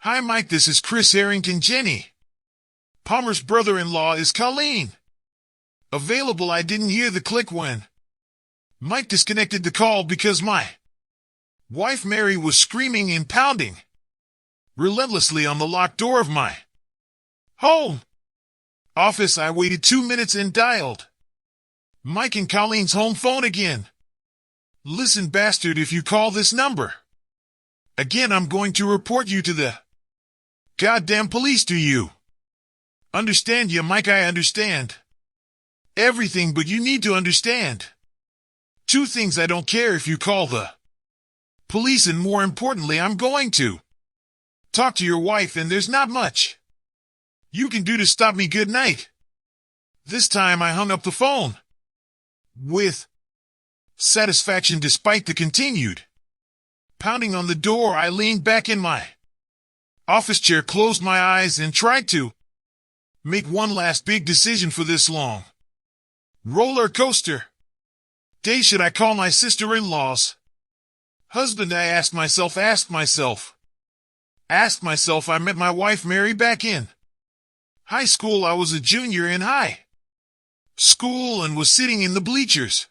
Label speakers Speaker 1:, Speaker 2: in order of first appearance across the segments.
Speaker 1: Hi, Mike, this is Chris Harrington Jenny. Palmer's brother-in-law is Colleen. Available. I didn't hear the click when Mike disconnected the call because my wife Mary was screaming and pounding relentlessly on the locked door of my home office. I waited 2 minutes and dialed Mike and Colleen's home phone again. Listen, bastard, if you call this number again, I'm going to report you to the goddamn police. Do you understand? Yeah, Mike, I understand everything, but you need to understand two things. I don't care if you call the police, and more importantly, I'm going to talk to your wife, and there's not much you can do to stop me. Good night. This time I hung up the phone with satisfaction despite the continued pounding on the door. I leaned back in my office chair, closed my eyes, and tried to make one last big decision for this long roller coaster day. Should I call my sister-in-law's husband? I asked myself. I met my wife Mary back in high school. I was a junior in high school and was sitting in the bleachers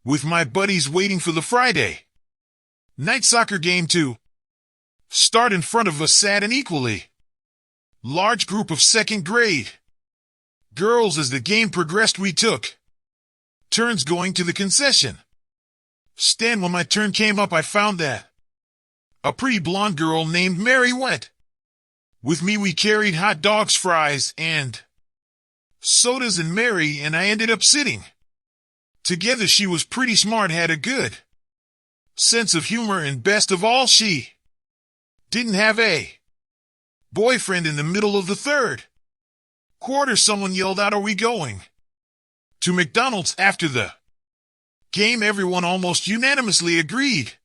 Speaker 1: with my buddies waiting for the Friday night soccer game to start. In front of us sat an equally large group of second grade girls. As the game progressed, we took turns going to the concession stand. When my turn came up, I found that a pretty blonde girl named Mary went with me. We carried hot dogs, fries, and sodas, and Mary and I ended up sitting together. She was pretty smart, had a good sense of humor, and best of all, she didn't have a boyfriend. In the middle of the third quarter, someone yelled out, "Are we going to McDonald's?" After the game, everyone almost unanimously agreed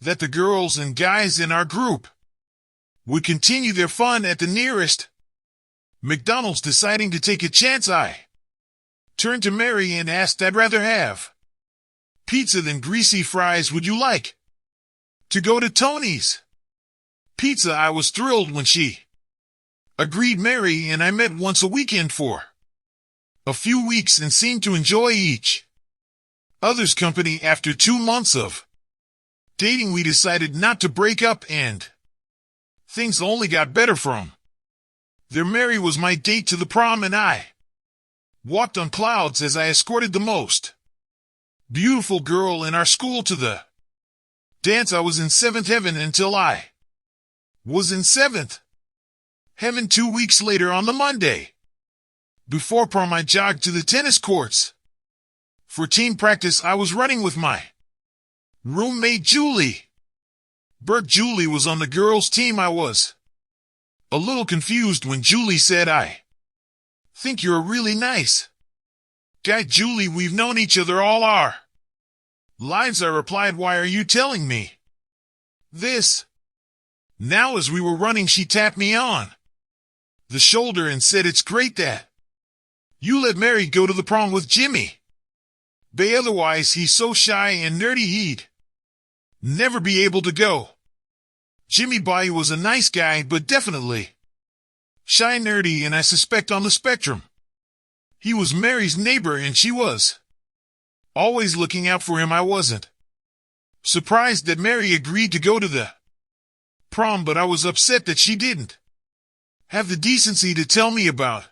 Speaker 1: that the girls and guys in our group would continue their fun at the nearest McDonald's. Deciding to take a chance, I turned to Mary and asked, "I'd rather have pizza than greasy fries. Would you like to go to Tony's Pizza?" I was thrilled when she agreed. Mary and I met once a weekend for a few weeks and seemed to enjoy each other's company. After 2 months of dating, we decided not to break up, and things only got better from there. Mary was my date to the prom, and I walked on clouds as I escorted the most beautiful girl in our school to the dance. I was in seventh heaven until I was in seventh heaven. 2 weeks later, on the Monday before prom, I jogged to the tennis courts for team practice. I was running with my roommate Julie Burke. Julie was on the girls' team. I was a little confused when Julie said, "I think you're a really nice guy." "Julie, we've known each other all our lives," I replied. "Why are you telling me this now?" As we were running, she tapped me on the shoulder and said, "It's great that you let Mary go to the prom with Jimmy Bay. Otherwise, he's so shy and nerdy he'd never be able to go." Jimmy Bay was a nice guy, but definitely shy, nerdy, and I suspect on the spectrum. He was Mary's neighbor, and she was always looking out for him. I wasn't surprised that Mary agreed to go to the prom, but I was upset that she didn't have the decency to tell me about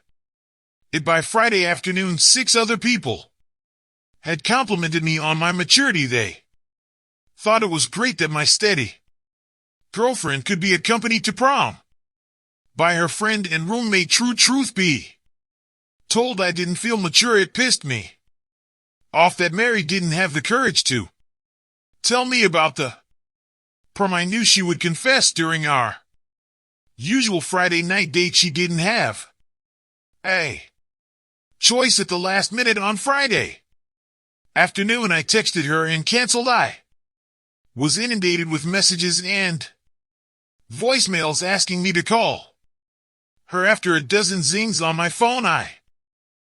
Speaker 1: it. By Friday afternoon, 6 other people had complimented me on my maturity. They thought it was great that my steady girlfriend could be accompanied to prom by her friend and roommate. Truth be told, I didn't feel mature. It pissed me off that Mary didn't have the courage to tell me about the prom. I knew she would confess during our usual Friday night date she didn't have a choice at the last minute. On Friday afternoon, I texted her and canceled. I was inundated with messages and voicemails asking me to call her. After a dozen zings on my phone, I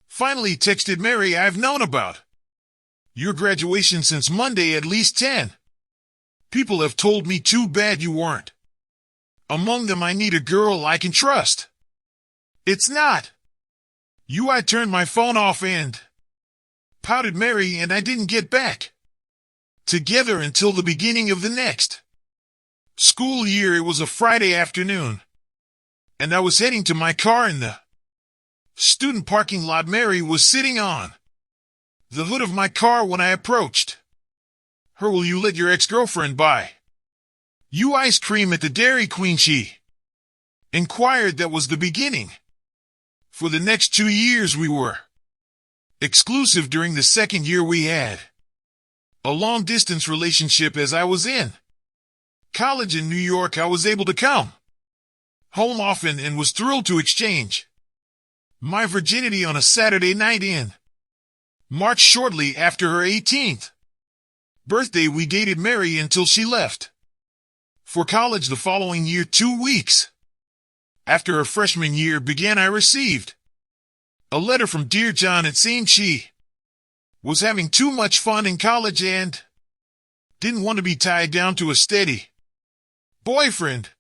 Speaker 1: finally texted Mary, "I've known about your graduation since Monday. At least 10 people have told me. Too bad you weren't Among them I need a girl I can trust. It's not you. I turned my phone off and pouted Mary, and I didn't get back together until the beginning of the next school year. It was a Friday afternoon, and I was heading to my car in the student parking lot. Mary was sitting on the hood of my car when I approached her. Will you let your ex-girlfriend buy you ice cream at the Dairy Queen? She inquired. That was the beginning. For the next 2 years we were exclusive. During the second year we had a long-distance relationship. As I was in college in New York, I was able to come home often and was thrilled to exchange my virginity on a Saturday night in March. Shortly after her 18th birthday, we dated Mary until she left for college the following year. 2 weeks after her freshman year began, I received a letter from Dear John. It seemed she was having too much fun in college and didn't want to be tied down to a steady boyfriend.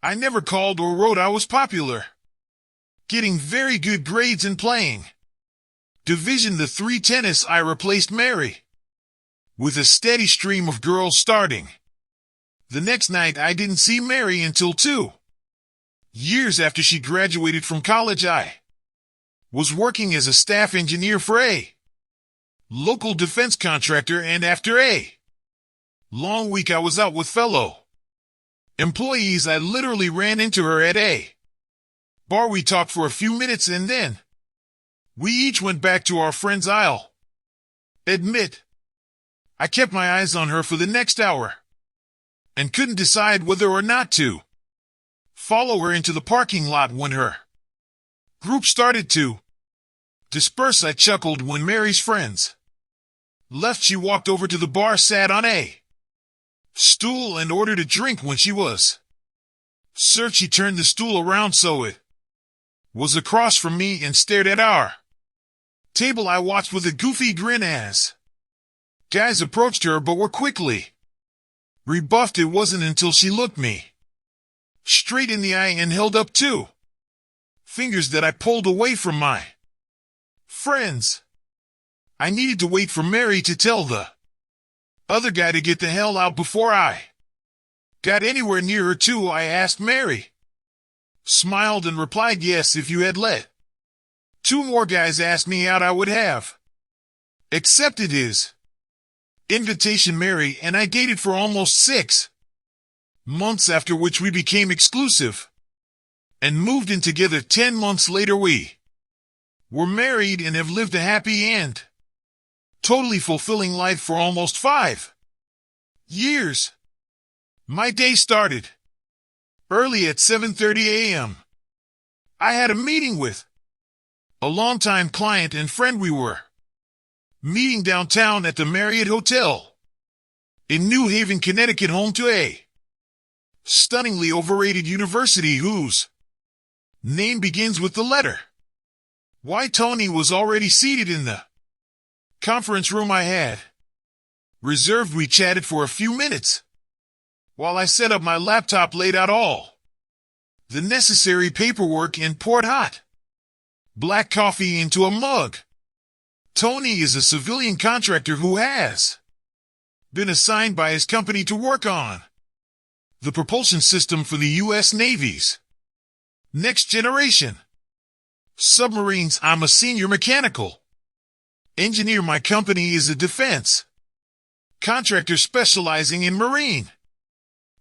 Speaker 1: I never called or wrote. I was popular, getting very good grades and playing Division III tennis. I replaced Mary with a steady stream of girls starting the next night. I didn't see Mary until 2 years after she graduated from college. I was working as a staff engineer for a local defense contractor, and after a long week I was out with fellow employees. I literally ran into her at a bar. We talked for a few minutes and then we each went back to our friends. I'll admit I kept my eyes on her for the next hour and couldn't decide whether or not to follow her into the parking lot. When her group started to disperse, I chuckled. When Mary's friends left, she walked over to the bar, sat on a stool, and ordered a drink. When she was served, she turned the stool around so it was across from me and stared at our table. I watched with a goofy grin as guys approached her but were quickly rebuffed. It wasn't until she looked me straight in the eye and held up 2 fingers that I pulled away from my friends. I needed to wait for Mary to tell the other guy to get the hell out before I got anywhere near her too. I asked. Mary smiled and replied, yes, if you had let 2 more guys ask me out, I would have accepted his invitation. Mary and I dated for almost 6 months, after which we became exclusive and moved in together. 10 months later we were married and have lived a happy and totally fulfilling life for almost 5 years. My day started early at 7:30 a.m. I had a meeting with a longtime client and friend. We were meeting downtown at the Marriott Hotel in New Haven, Connecticut, home to a stunningly overrated university whose name begins with the letter Y. Tony was already seated in the conference room I had reserved. We chatted for a few minutes while I set up my laptop, laid out all the necessary paperwork, and poured hot black coffee into a mug. Tony is a civilian contractor who has been assigned by his company to work on the propulsion system for the U.S. Navy's next generation submarines. I'm a senior mechanical engineer. My company is a defense contractor specializing in marine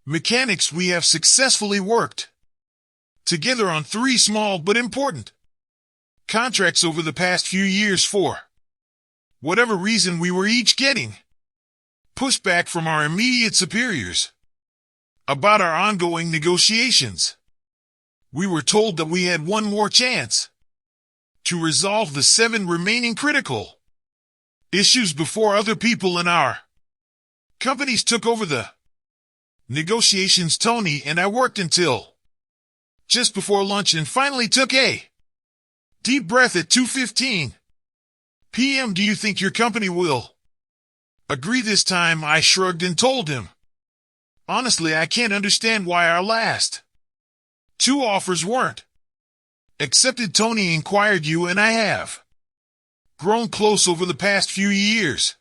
Speaker 1: mechanics. We have successfully worked together on 3 small but important contracts over the past few years. For whatever reason, we were each getting pushback from our immediate superiors about our ongoing negotiations. We were told that we had one more chance to resolve the 7 remaining critical issues before other people in our companies took over the negotiations. Tony and I worked until just before lunch and finally took a deep breath at 2:15 p.m. Do you think your company will agree this time? I shrugged and told him Honestly, I can't understand why our last two offers weren't accepted. Tony inquired. You and I have grown close over the past few years.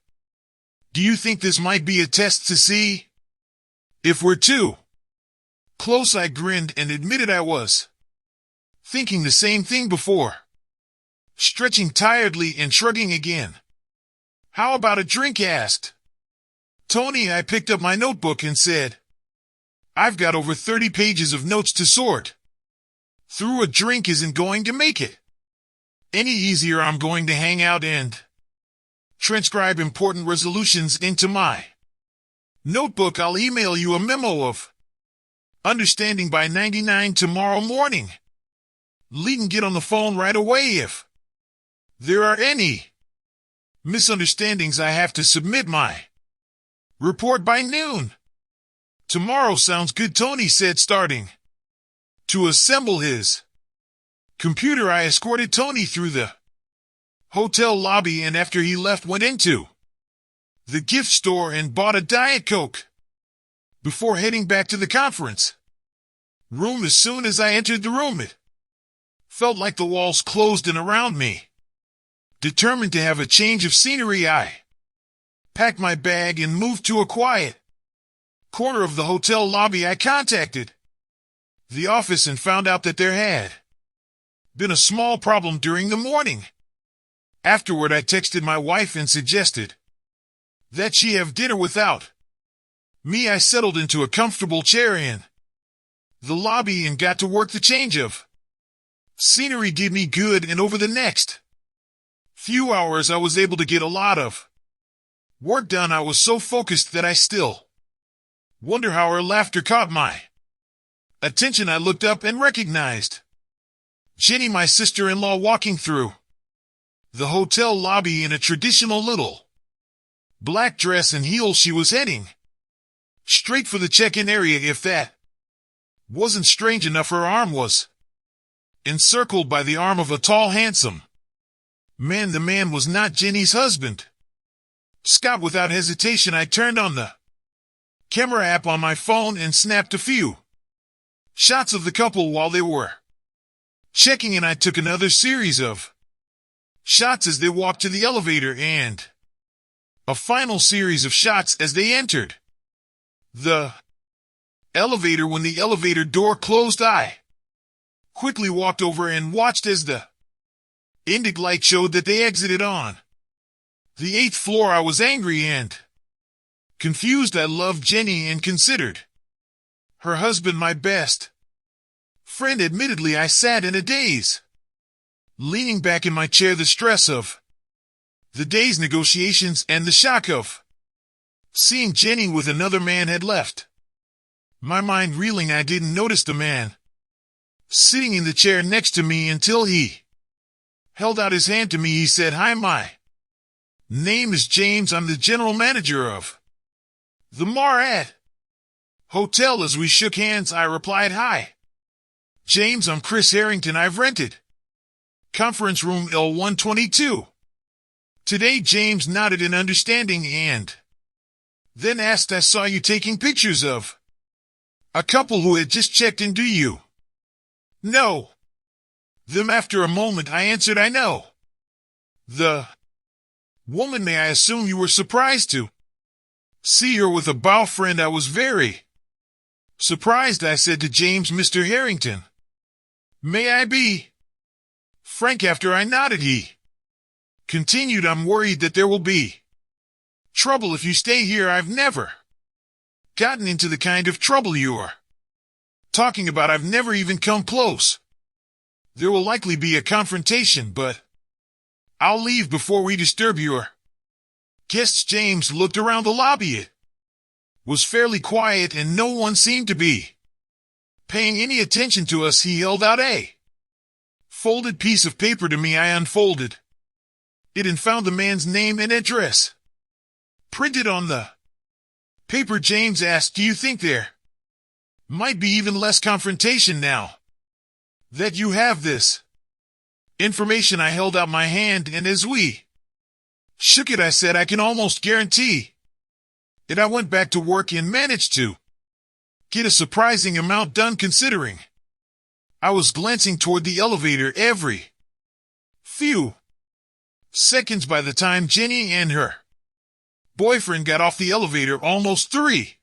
Speaker 1: Do you think this might be a test to see if we're too close? I grinned and admitted I was thinking the same thing before stretching tiredly and shrugging again. How about a drink? Asked Tony. I picked up my notebook and said, I've got over 30 pages of notes to sort through. A drink isn't going to make it any easier. I'm going to hang out and transcribe important resolutions into my notebook. I'll email you a memo of understanding by 99 tomorrow morning. Lee can get on the phone right away if there are any misunderstandings. I have to submit my report by noon tomorrow. Sounds good, Tony said, starting to assemble his computer. I escorted Tony through the hotel lobby, and after he left, went into the gift store and bought a Diet Coke before heading back to the conference room. As soon as I entered the room, it felt like the walls closed in around me. Determined to have a change of scenery, I packed my bag and moved to a quiet corner of the hotel lobby. I contacted the office and found out that there had been a small problem during the morning. Afterward, I texted my wife and suggested that she have dinner without me. I settled into a comfortable chair in the lobby and got to work. The change of scenery did me good, and over the next few hours I was able to get a lot of work done. I was so focused that I still wonder how her laughter caught my attention. I looked up and recognized Jenny, my sister-in-law, walking through the hotel lobby in a traditional little black dress and heels. She was heading straight for the check-in area. If that wasn't strange enough, her arm was encircled by the arm of a tall, handsome man. The man was not Jenny's husband, Scott. Without hesitation, I turned on the camera app on my phone and snapped a few shots of the couple while they were checking in. I took another series of shots as they walked to the elevator and a final series of shots as they entered the elevator. When the elevator door closed, I quickly walked over and watched as the indic light showed that they exited on the 8th floor. I was angry and confused. I loved Jenny and considered her husband my best friend. Admittedly, I sat in a daze, leaning back in my chair. The stress of the day's negotiations and the shock of seeing Jenny with another man had left my mind reeling. I didn't notice the man sitting in the chair next to me until he held out his hand to me. He said, "Hi, my name is James. I'm the general manager of the Marriott Hotel." As we shook hands, I replied, "Hi, James, I'm Chris Harrington. I've rented conference room L122 today." James nodded in understanding and then asked, "I saw you taking pictures of a couple who had just checked in. Do you know them?" After a moment, I answered, "I know the woman. May I assume you were surprised to see her with a bow friend?" I was very surprised. I said to James, "Mr. Harrington, may I be frank?" After I nodded, he continued, "I'm worried that there will be trouble if you stay here. I've never gotten into the kind of trouble you're talking about. I've never even come close. There will likely be a confrontation, but I'll leave before we disturb your guests." James looked around the lobby. It was fairly quiet and no one seemed to be paying any attention to us. He held out a folded piece of paper to me. I unfolded it and found the man's name and address printed on the paper. James asked, "Do you think there might be even less confrontation now that you have this information?" I held out my hand, and as we shook it, I said, "I can almost guarantee it." I went back to work and managed to get a surprising amount done considering. I was glancing toward the elevator every few seconds by the time Jenny and her boyfriend got off the elevator. Almost 3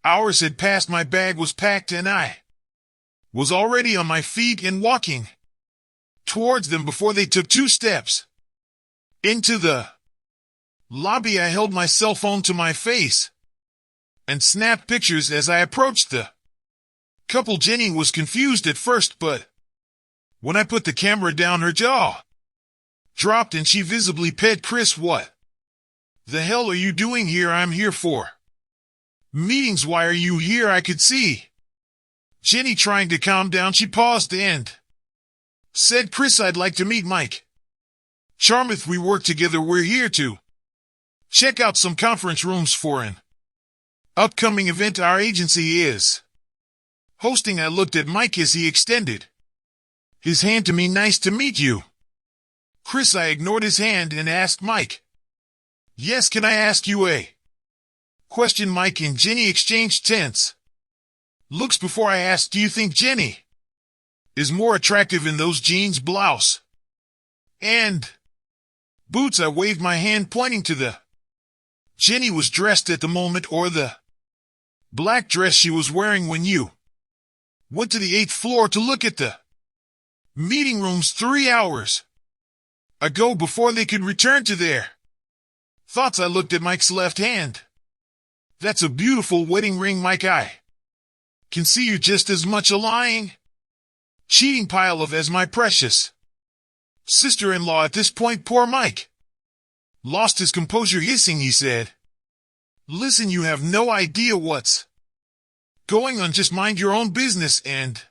Speaker 1: hours had passed. My bag was packed and I was already on my feet and walking towards them before they took 2 steps into the lobby. I held my cell phone to my face and snapped pictures as I approached the couple. Jenny was confused at first, but when I put the camera down, her jaw dropped and she visibly pegged Chris. "What the hell are you doing here?" "I'm here for meetings." "Why are you here?" I could see Jenny trying to calm down. She paused and said, "Chris, I'd like to meet Mike Charmouth. We work together. We're here to check out some conference rooms for an upcoming event our agency is hosting." I looked at Mike as he extended his hand to me. "Nice to meet you, Chris." I ignored his hand and asked Mike, "Yes, can I ask you a question?" Mike and Jenny exchanged tense looks before I asked, "Do you think Jenny is more attractive in those jeans, blouse, and boots?" I waved my hand pointing to the Jenny was dressed at the moment, or the black dress she was wearing when you went to the 8th floor to look at the meeting rooms 3 hours ago before they could return to their thoughts. I looked at Mike's left hand. "That's a beautiful wedding ring, Mike. I can see you're just as much a lying, cheating pile of as my precious sister-in-law." At this point, poor Mike lost his composure. Hissing, he said, "Listen, you have no idea what's going on. Just mind your own business and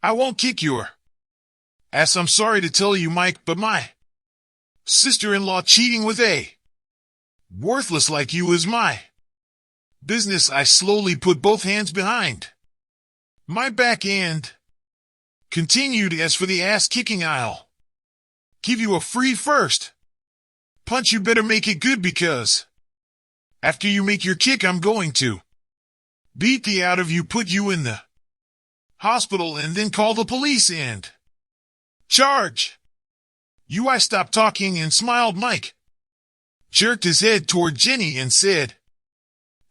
Speaker 1: I won't kick your ass. I'm sorry to tell you, Mike, but my sister-in-law cheating with a worthless like you is my business." I slowly put both hands behind my back and continued, "As for the ass kicking, I'll give you a free first punch. You better make it good, because after you make your kick, I'm going to beat the out of you, put you in the hospital, and then call the police and charge you." I stopped talking and smiled. Mike jerked his head toward Jenny and said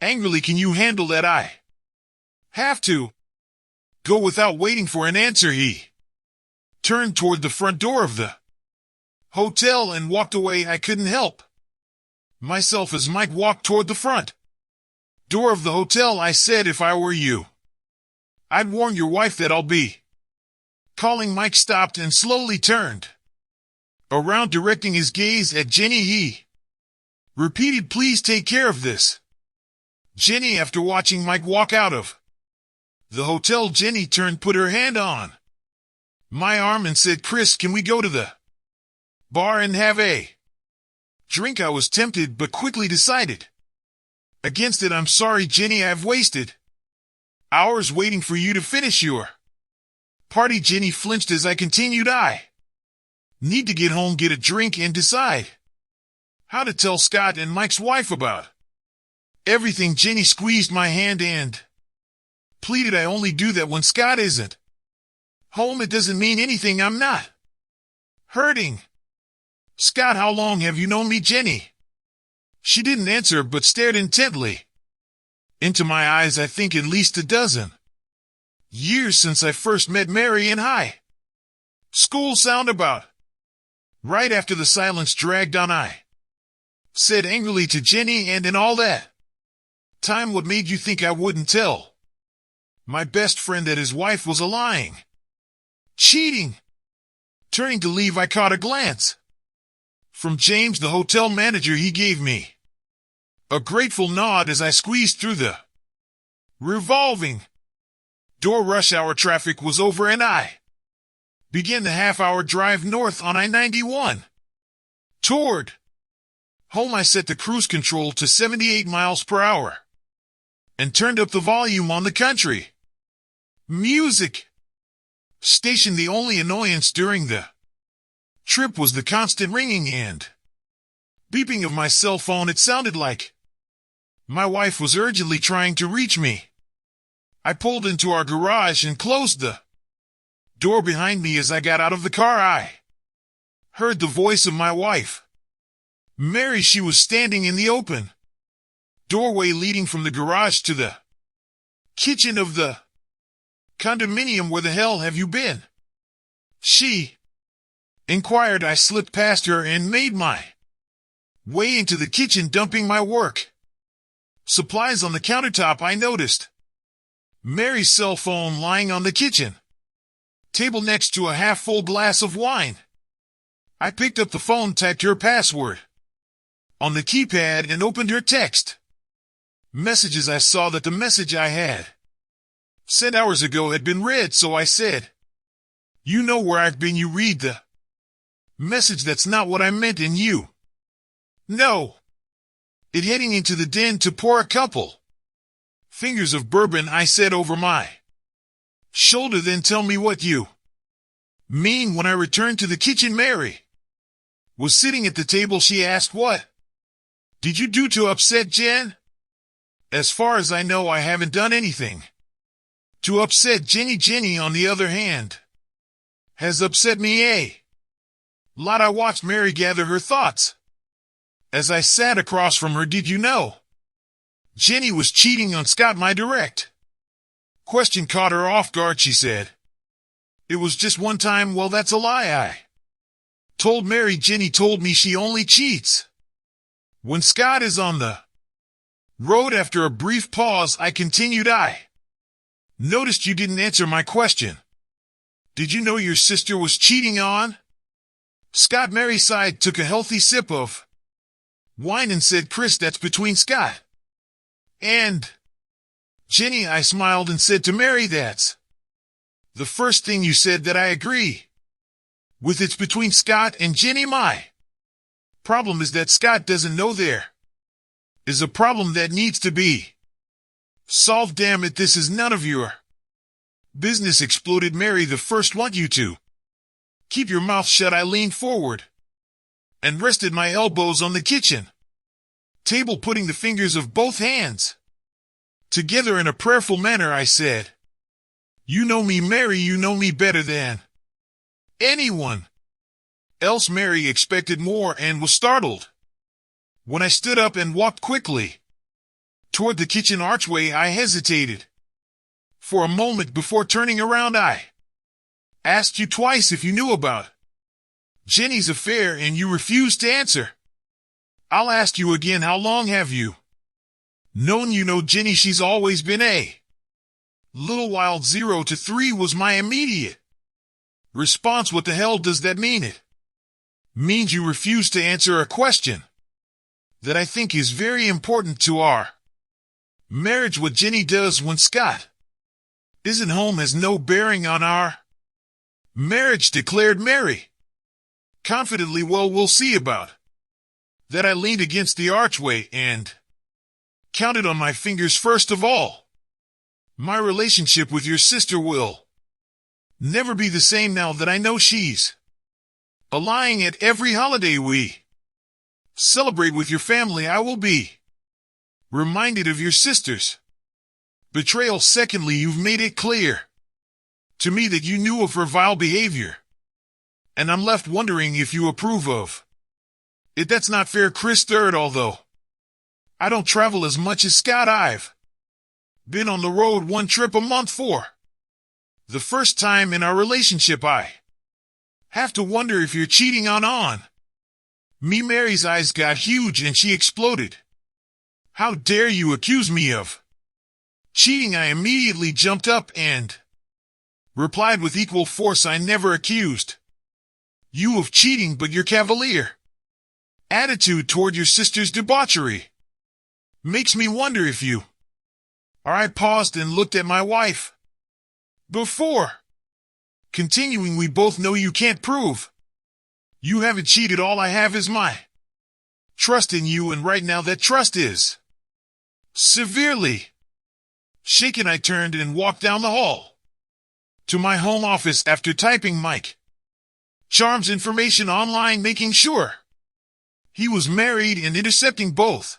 Speaker 1: angrily, "Can you handle that? I have to go." Without waiting for an answer, he turned toward the front door of the hotel and walked away. I couldn't help myself as Mike walked toward the front door of the hotel. I said, "If I were you, I'd warn your wife that I'll be calling." Mike stopped and slowly turned around, directing his gaze at Jenny. He repeated, "Please take care of this, Jenny." After watching Mike walk out of the hotel, Jenny turned, put her hand on my arm and said, "Chris, can we go to the bar and have a drink?" I was tempted, but quickly decided against it. "I'm sorry, Jenny, I've wasted hours waiting for you to finish your party." Jenny flinched as I continued, "I need to get home, get a drink, and decide how to tell Scott and Mike's wife about everything." Jenny squeezed my hand and pleaded, "I only do that when Scott isn't home. It doesn't mean anything. I'm not hurting Scott. How long have you known me, Jenny?" She didn't answer, but stared intently into my eyes. "I think at least a dozen years since I first met Mary in high school. Sound about right?" After the silence dragged on, I said angrily to Jenny, "And in all that time, what made you think I wouldn't tell my best friend that his wife was a lying, cheating?" Turning to leave, I caught a glance from James, the hotel manager. He gave me a grateful nod as I squeezed through the revolving door. Rush hour traffic was over and I began the half-hour drive north on I-91 toward home. I set the cruise control to 78 miles per hour and turned up the volume on the country music station. The only annoyance during the trip was the constant ringing and beeping of my cell phone. It sounded like my wife was urgently trying to reach me. I pulled into our garage and closed the door behind me. As I got out of the car, I heard the voice of my wife, Mary. She was standing in the open doorway leading from the garage to the kitchen of the condominium. Where the hell have you been? She inquired. I slipped past her and made my way into the kitchen, dumping my work supplies on the countertop. I noticed Mary's cell phone lying on the kitchen table next to a half-full glass of wine. I picked up the phone, typed her password on the keypad, and opened her text messages. I saw that the message I had sent hours ago had been read, so I said, "You know where I've been." You read the message. "That's not what I meant." And you know it. Heading into the den to pour a couple fingers of bourbon, I said over my shoulder, "Then tell me what you mean." When I returned to the kitchen, Mary was sitting at the table. She asked, "What did you do to upset Jen?" "As far as I know, I haven't done anything to upset Jenny. Jenny, on the other hand, has upset me a lot." I watched Mary gather her thoughts as I sat across from her. "Did you know Jenny was cheating on Scott?" My direct question caught her off guard. She said, "It was just one time." "Well, that's a lie," I told Mary. "Jenny told me she only cheats when Scott is on the road." After a brief pause, I continued, "I noticed you didn't answer my question. Did you know your sister was cheating on Scott?" Mary sighed, took a healthy sip of wine, and said, "Chris, that's between Scott and Jenny." I smiled and said to Mary, "That's the first thing you said that I agree with. It's between Scott and Jenny. My problem is that Scott doesn't know there is a problem that needs to be solved." "Damn it, this is none of your business," exploded Mary. "The first want you to keep your mouth shut." I leaned forward and rested my elbows on the kitchen table, putting the fingers of both hands together in a prayerful manner. I said, "You know me, Mary. You know me better than anyone else." Mary expected more and was startled when I stood up and walked quickly toward the kitchen archway. I hesitated for a moment before turning around. "I asked you twice if you knew about Jenny's affair, and you refused to answer. I'll ask you again. How long have you known you know Jenny?" "She's always been a little wild." 0 to 3 was my immediate response. "What the hell does that mean?" "It means you refuse to answer a question that I think is very important to our marriage. What Jenny does when Scott isn't home has no bearing on our marriage," declared Mary confidently. "Well, we'll see about that." I leaned against the archway and counted on my fingers. "First of all, my relationship with your sister will never be the same now that I know she's lying. At every holiday we celebrate with your family, I will be reminded of your sister's betrayal. Secondly, you've made it clear to me that you knew of her vile behavior, and I'm left wondering if you approve of it. That's not fair, Chris. Third, although I don't travel as much as Scott, I've been on the road one trip a month for the first time in our relationship. I have to wonder if you're cheating on me." Mary's eyes got huge and she exploded. "How dare you accuse me of cheating?" I immediately jumped up and replied with equal force, "I never accused you of cheating, but your cavalier attitude toward your sister's debauchery makes me wonder if you are." I paused and looked at my wife before continuing. "We both know you can't prove you haven't cheated. All I have is my trust in you, and right now that trust is severely shaken." I turned and walked down the hall to my home office. After typing Mike Charm's information online, making sure he was married, and intercepting both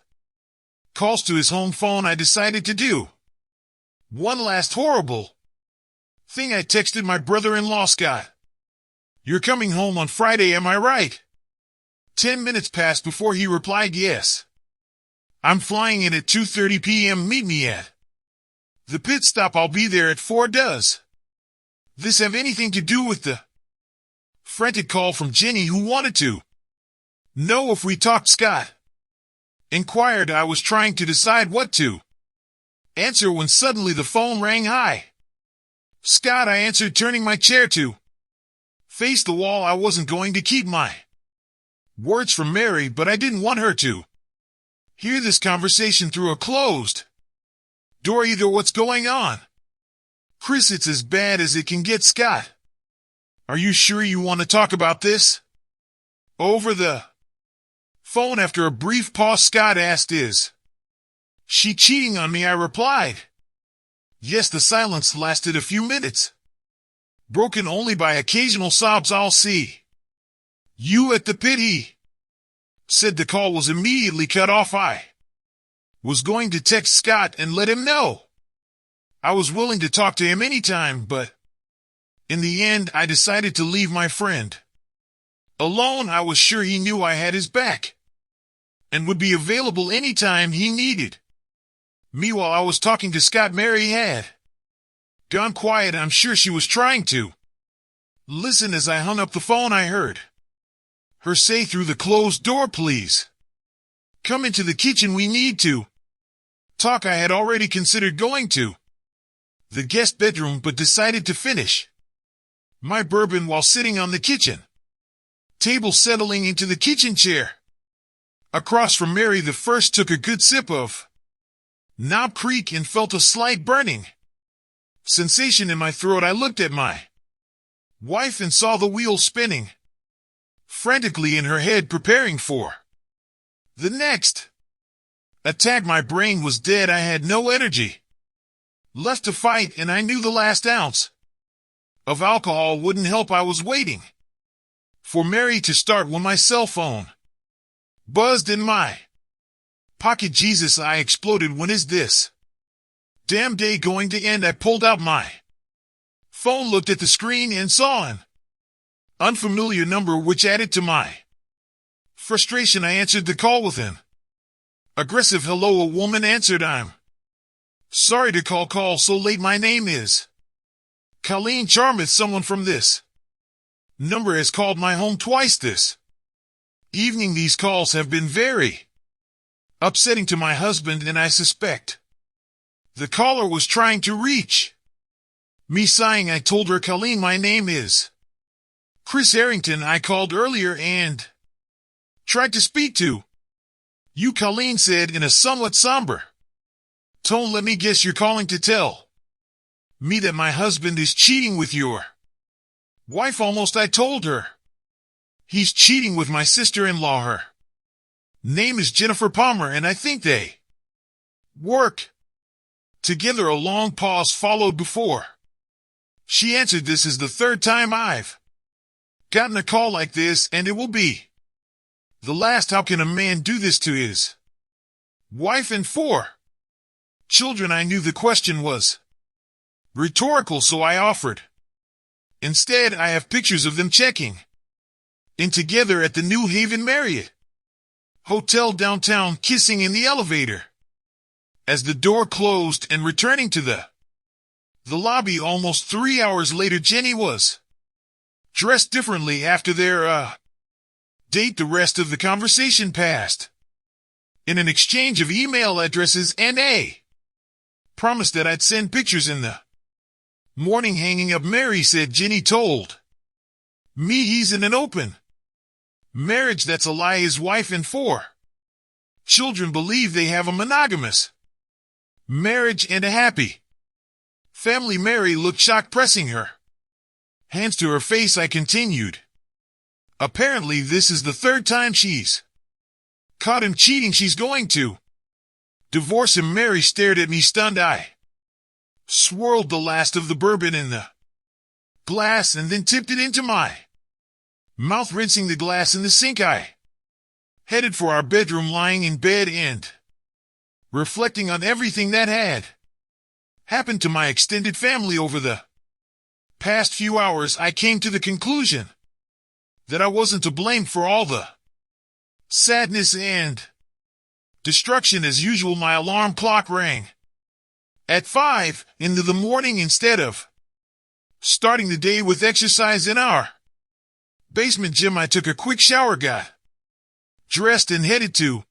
Speaker 1: calls to his home phone, I decided to do One last horrible thing, I texted my brother-in-law Scott. You're coming home on Friday, am I right? 10 minutes passed before he replied yes. I'm flying in at 2:30 p.m. Meet me at the pit stop. I'll be there at 4. Does this have anything to do with the frantic call from Jenny who wanted to know if we talked? Scott inquired. I was trying to decide what to answer when suddenly the phone rang. Hi, Scott, I answered, turning my chair to face the wall. I wasn't going to keep my words from Mary, but I didn't want her to hear this conversation through a closed door either. What's going on? Chris, it's as bad as it can get. Scott, are you sure you want to talk about this over the phone? After a brief pause, Scott asked, is she cheating on me? I replied, yes. The silence lasted a few minutes, broken only by occasional sobs. I'll see you at the pit, he said. The call was immediately cut off. I was going to text Scott and let him know I was willing to talk to him anytime, but in the end, I decided to leave my friend alone. I was sure he knew I had his back and would be available anytime he needed me. While I was talking to Scott, Mary had gone quiet. I'm sure she was trying to listen. As I hung up the phone, I heard her say through the closed door, please come into the kitchen. We need to talk. I had already considered going to the guest bedroom, but decided to finish my bourbon while sitting on the kitchen table. Settling into the kitchen chair across from Mary, the first took a good sip of Knob Creek and felt a slight burning sensation in my throat. I looked at my wife and saw the wheel spinning frantically in her head, preparing for the next attack. My brain was dead. I had no energy left to fight, and I knew the last ounce of alcohol wouldn't help. I was waiting for Mary to start when my cell phone buzzed in my pocket. Jesus, I exploded. When is this damn day going to end? I pulled out my phone, looked at the screen, and saw an unfamiliar number, which added to my frustration. I answered the call with an aggressive hello. A woman answered. I'm sorry to call so late. My name is Colleen Charmith. Someone from this number has called my home twice this evening. These calls have been very upsetting to my husband, and I suspect the caller was trying to reach me. Sighing, I told her, Colleen, my name is Chris Harrington. I called earlier and tried to speak to you. Colleen said in a somewhat somber tone, let me guess, you're calling to tell me that my husband is cheating with your wife. Almost, I told her. He's cheating with my sister-in-law. Her name is Jennifer Palmer, and I think they work together. A long pause followed before she answered. This is the third time I've gotten a call like this, and it will be the last. How can a man do this to his wife and 4 children? I knew the question was rhetorical, so I offered instead, I have pictures of them checking in together at the New Haven Marriott Hotel downtown, kissing in the elevator as the door closed, and returning to the lobby. Almost 3 hours later, Jenny was dressed differently after their date. The rest of the conversation passed in an exchange of email addresses and a promise that I'd send pictures in the morning. Hanging up, Mary said, Jenny told me he's in an open marriage. That's a lie. His wife and 4 children believe they have a monogamous marriage and a happy family. Mary looked shocked, pressing her hands to her face. I continued, apparently this is the third time she's caught him cheating. She's going to divorce him. Mary stared at me, stunned. I swirled the last of the bourbon in the glass and then tipped it into my mouth, rinsing the glass in the sink. I headed for our bedroom, lying in bed and reflecting on everything that had happened to my extended family over the past few hours, I came to the conclusion that I wasn't to blame for all the sadness and destruction. As usual, my alarm clock rang at 5 in the morning instead of starting the day with exercise in our basement gym. I took a quick shower, got dressed, and headed to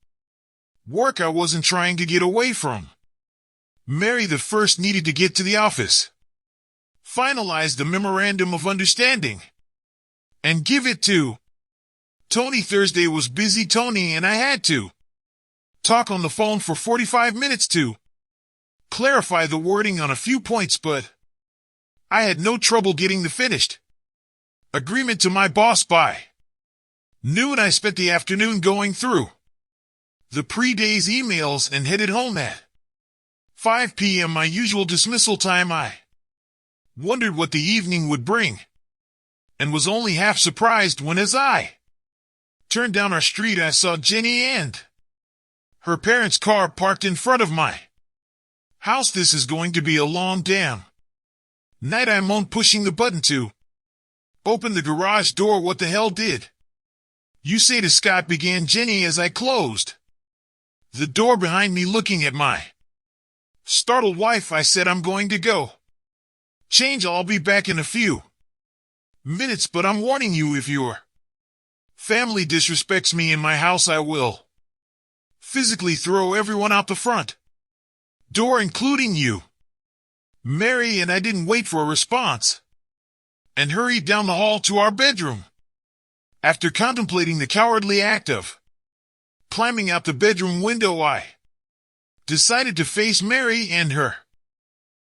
Speaker 1: work. I wasn't trying to get away from Mary. The first needed to get to the office, finalize the memorandum of understanding, and give it to Tony. Thursday was busy, Tony, and I had to talk on the phone for 45 minutes to clarify the wording on a few points, but I had no trouble getting the finished agreement to my boss by noon. I spent the afternoon going through the pre-day's emails and headed home at 5 p.m., my usual dismissal time. I wondered what the evening would bring and was only half surprised when, as I turned down our street, I saw Jenny and her parents' car parked in front of my house. This is going to be a long damn night, I moaned, pushing the button to open the garage door. What the hell did you say to Scott? Began Jenny as I closed the door behind me. Looking at my startled wife, I said, I'm going to go change. I'll be back in a few minutes, but I'm warning you, if your family disrespects me in my house, I will physically throw everyone out the front door, including you, Mary. And I didn't wait for a response and hurried down the hall to our bedroom. After contemplating the cowardly act of climbing out the bedroom window, I decided to face Mary and her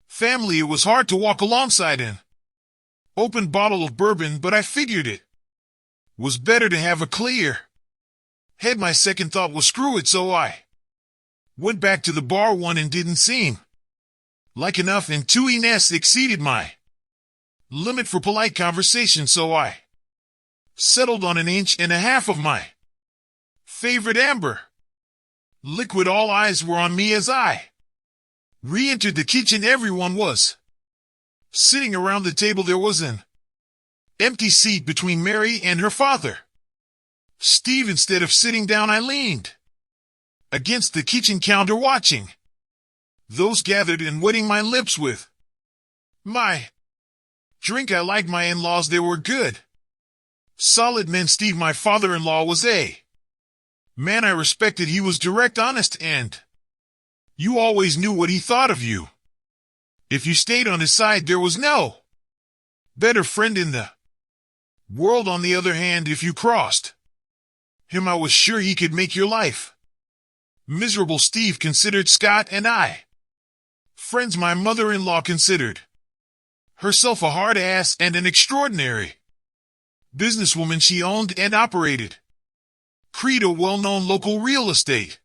Speaker 1: family. It was hard to walk alongside an open bottle of bourbon, but I figured it was better to have a clear head. My second thought was screw it, so I went back to the bar. One and didn't seem like enough, and two Ines exceeded my limit for polite conversation, so I settled on 1.5 inches of my favorite amber liquid. All eyes were on me as I re-entered the kitchen. Everyone was sitting around the table. There was an empty seat between Mary and her father, Steve. Instead of sitting down, I leaned against the kitchen counter, watching those gathered and wetting my lips with my drink. I liked my in-laws. They were good, solid men. Steve, my father-in-law, was a man I respected. He was direct, honest, and you always knew what he thought of you. If you stayed on his side, there was no better friend in the world. On the other hand, if you crossed him, I was sure he could make your life miserable. Steve considered Scott and I friends. My mother-in-law considered herself a hard ass and an extraordinary businesswoman. She owned and operated Creed, a well-known local real estate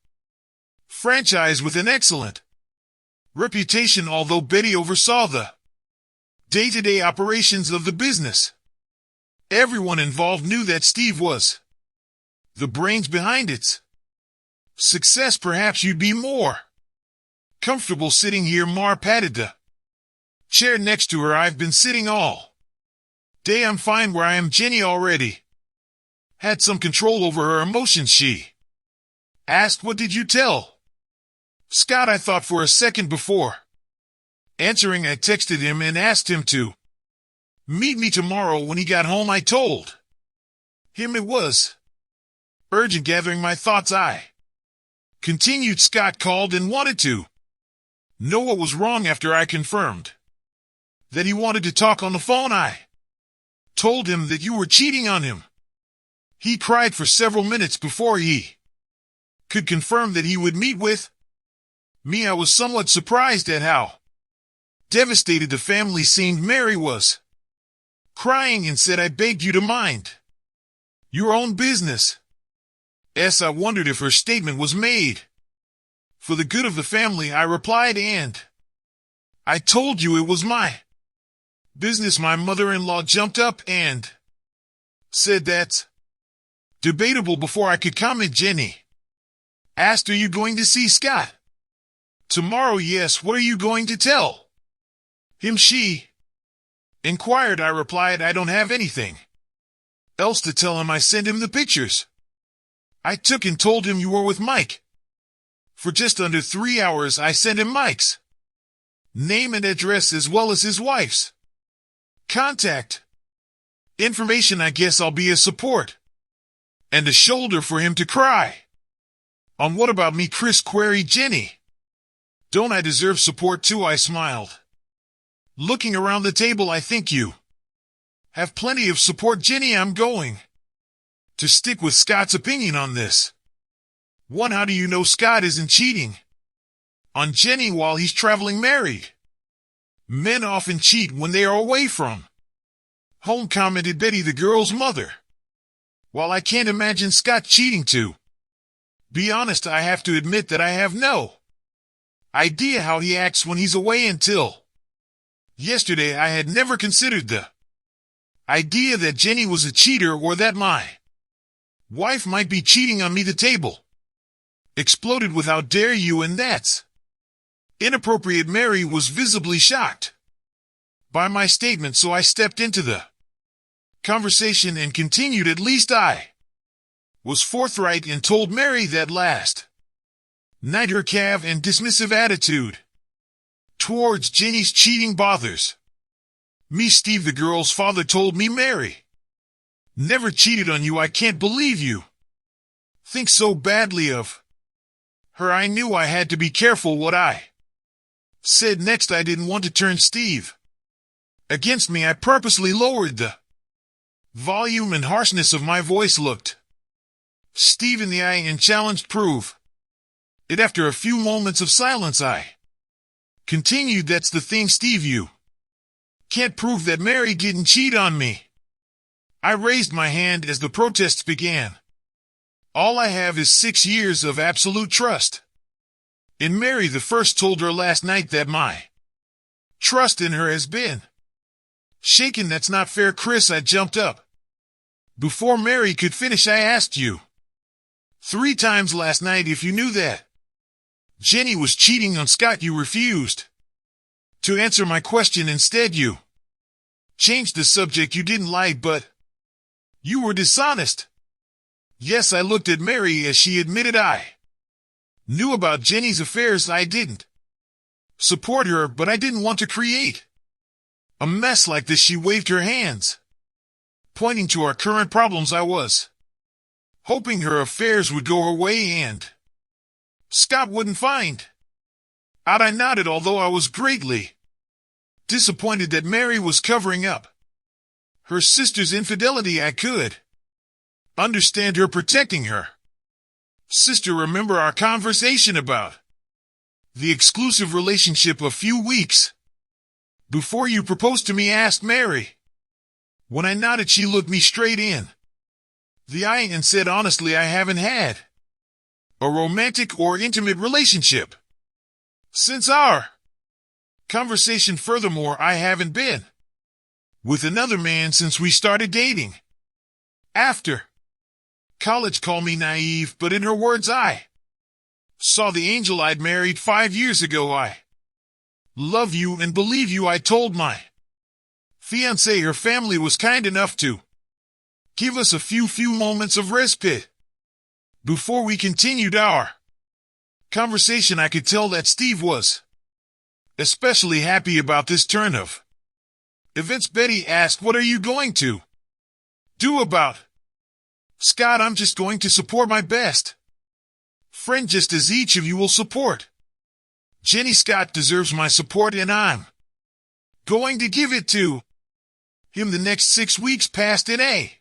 Speaker 1: franchise with an excellent reputation. Although Betty oversaw the day-to-day operations of the business, everyone involved knew that Steve was the brains behind its success. Perhaps you'd be more comfortable sitting here. Mar patted the chair next to her. I've been sitting all day. I'm fine where I am. Jenny already had some control over her emotions. She asked, what did you tell Scott? I thought for a second before answering. I texted him and asked him to meet me tomorrow when he got home. I told him it was urgent. Gathering my thoughts, I continued. Scott called and wanted to know what was wrong. After I confirmed that he wanted to talk on the phone, I told him that you were cheating on him. He cried for several minutes before he could confirm that he would meet with me. I was somewhat surprised at how devastated the family seemed. Mary was crying and said, I begged you to mind your own business. I wondered if her statement was made for the good of the family. I replied, and I told you it was my business. My mother-in-law jumped up and said that's debatable. Before I could comment, Jenny asked, are you going to see Scott tomorrow? Yes. What are you going to tell She inquired. I replied, I don't have anything else to tell him. I sent him the pictures I took and told him you were with Mike. For just under 3 hours, I sent him Mike's name and address as well as his wife's contact information. I guess I'll be a support and a shoulder for him to cry on. What about me, Chris? Queried Jenny. Don't I deserve support too? I smiled, looking around the table. I think you have plenty of support, Jenny. I'm going to stick with Scott's opinion on this. One, how do you know Scott isn't cheating on Jenny while he's traveling married? Men often cheat when they are away from home, commented Betty, the girl's mother. While I can't imagine Scott cheating to be honest, I have to admit that I have no idea how he acts when he's away. Until yesterday, I had never considered the idea that Jenny was a cheater or that my wife might be cheating on me. The table exploded with how dare you, and that's inappropriate. Mary was visibly shocked by my statement, so I stepped into the conversation and continued. At least I was forthright and told Mary that last night her cave and dismissive attitude towards Jenny's cheating bothers me. Steve, the girl's father, told me Mary never cheated on you. I can't believe you think so badly of her. I knew I had to be careful what I said next. I didn't want to turn Steve against me. I purposely lowered the volume and harshness of my voice, looked Steve in the eye, and challenged, prove it. After a few moments of silence, I continued, that's the thing, Steve, you can't prove that Mary didn't cheat on me. I raised my hand as the protests began. All I have is 6 years of absolute trust in Mary. The first told her last night that my trust in her has been shaken. That's not fair, Chris. I jumped up. Before Mary could finish, I asked you 3 times last night if you knew that Jenny was cheating on Scott. You refused to answer my question. Instead, you changed the subject. You didn't lie, but you were dishonest. Yes, I looked at Mary as she admitted I knew about Jenny's affairs. I didn't support her, but I didn't want to create a mess like this. She waved her hands, pointing to our current problems. I was hoping her affairs would go her way and Scott wouldn't find out. I nodded, although I was greatly disappointed that Mary was covering up her sister's infidelity. I could understand her protecting her sister. Remember our conversation about the exclusive relationship a few weeks before you proposed to me? Asked Mary. When I nodded, she looked me straight in the eye and said, honestly, I haven't had a romantic or intimate relationship since our conversation. Furthermore, I haven't been with another man since we started dating after college. Call me naive, but in her words, I saw the angel I'd married 5 years ago. I love you and believe you. I told my fiancée her family was kind enough to give us a few moments of respite before we continued our conversation. I could tell that Steve was especially happy about this turn of events. Betty asked, what are you going to do about Scott? I'm just going to support my best friend, just as each of you will support Jenny. Scott deserves my support, and I'm going to give it to him. The next 6 weeks passed in a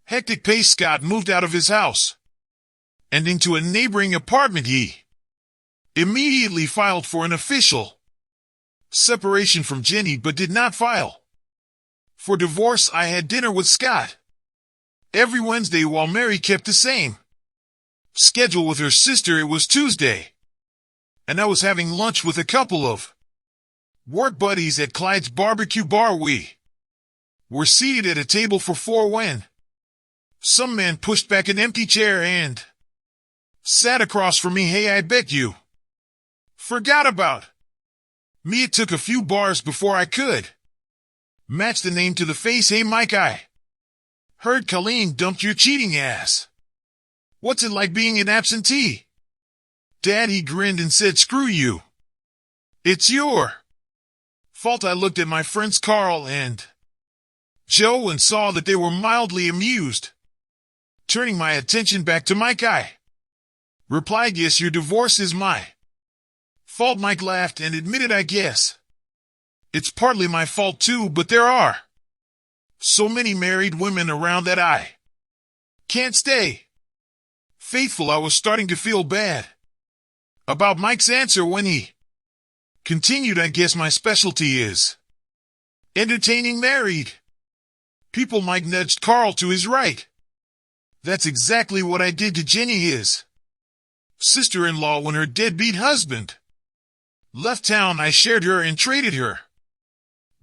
Speaker 1: hectic pace. Scott moved out of his house and into a neighboring apartment. He immediately filed for an official separation from Jenny, but did not file for divorce. I had dinner with Scott every Wednesday while Mary kept the same schedule with her sister. It was Tuesday, and I was having lunch with a couple of work buddies at Clyde's barbecue bar. We were seated at a table for 4 when some man pushed back an empty chair and sat across from me. Hey, I bet you forgot about Me, it took a few bars before I could match the name to the face. Hey Mike, I heard Colleen dumped your cheating ass. What's it like being an absentee? Dad, he grinned and said, screw you. It's your fault. I looked at my friends Carl and Joe and saw that they were mildly amused. Turning my attention back to Mike, I replied, yes, your divorce is my fault. Mike laughed and admitted, I guess it's partly my fault too, but there are so many married women around that I can't stay faithful. I was starting to feel bad about Mike's answer when he continued, I guess my specialty is entertaining married people. Mike nudged Carl to his right. That's exactly what I did to Jenny, his sister-in-law, when her deadbeat husband left town. I shared her and traded her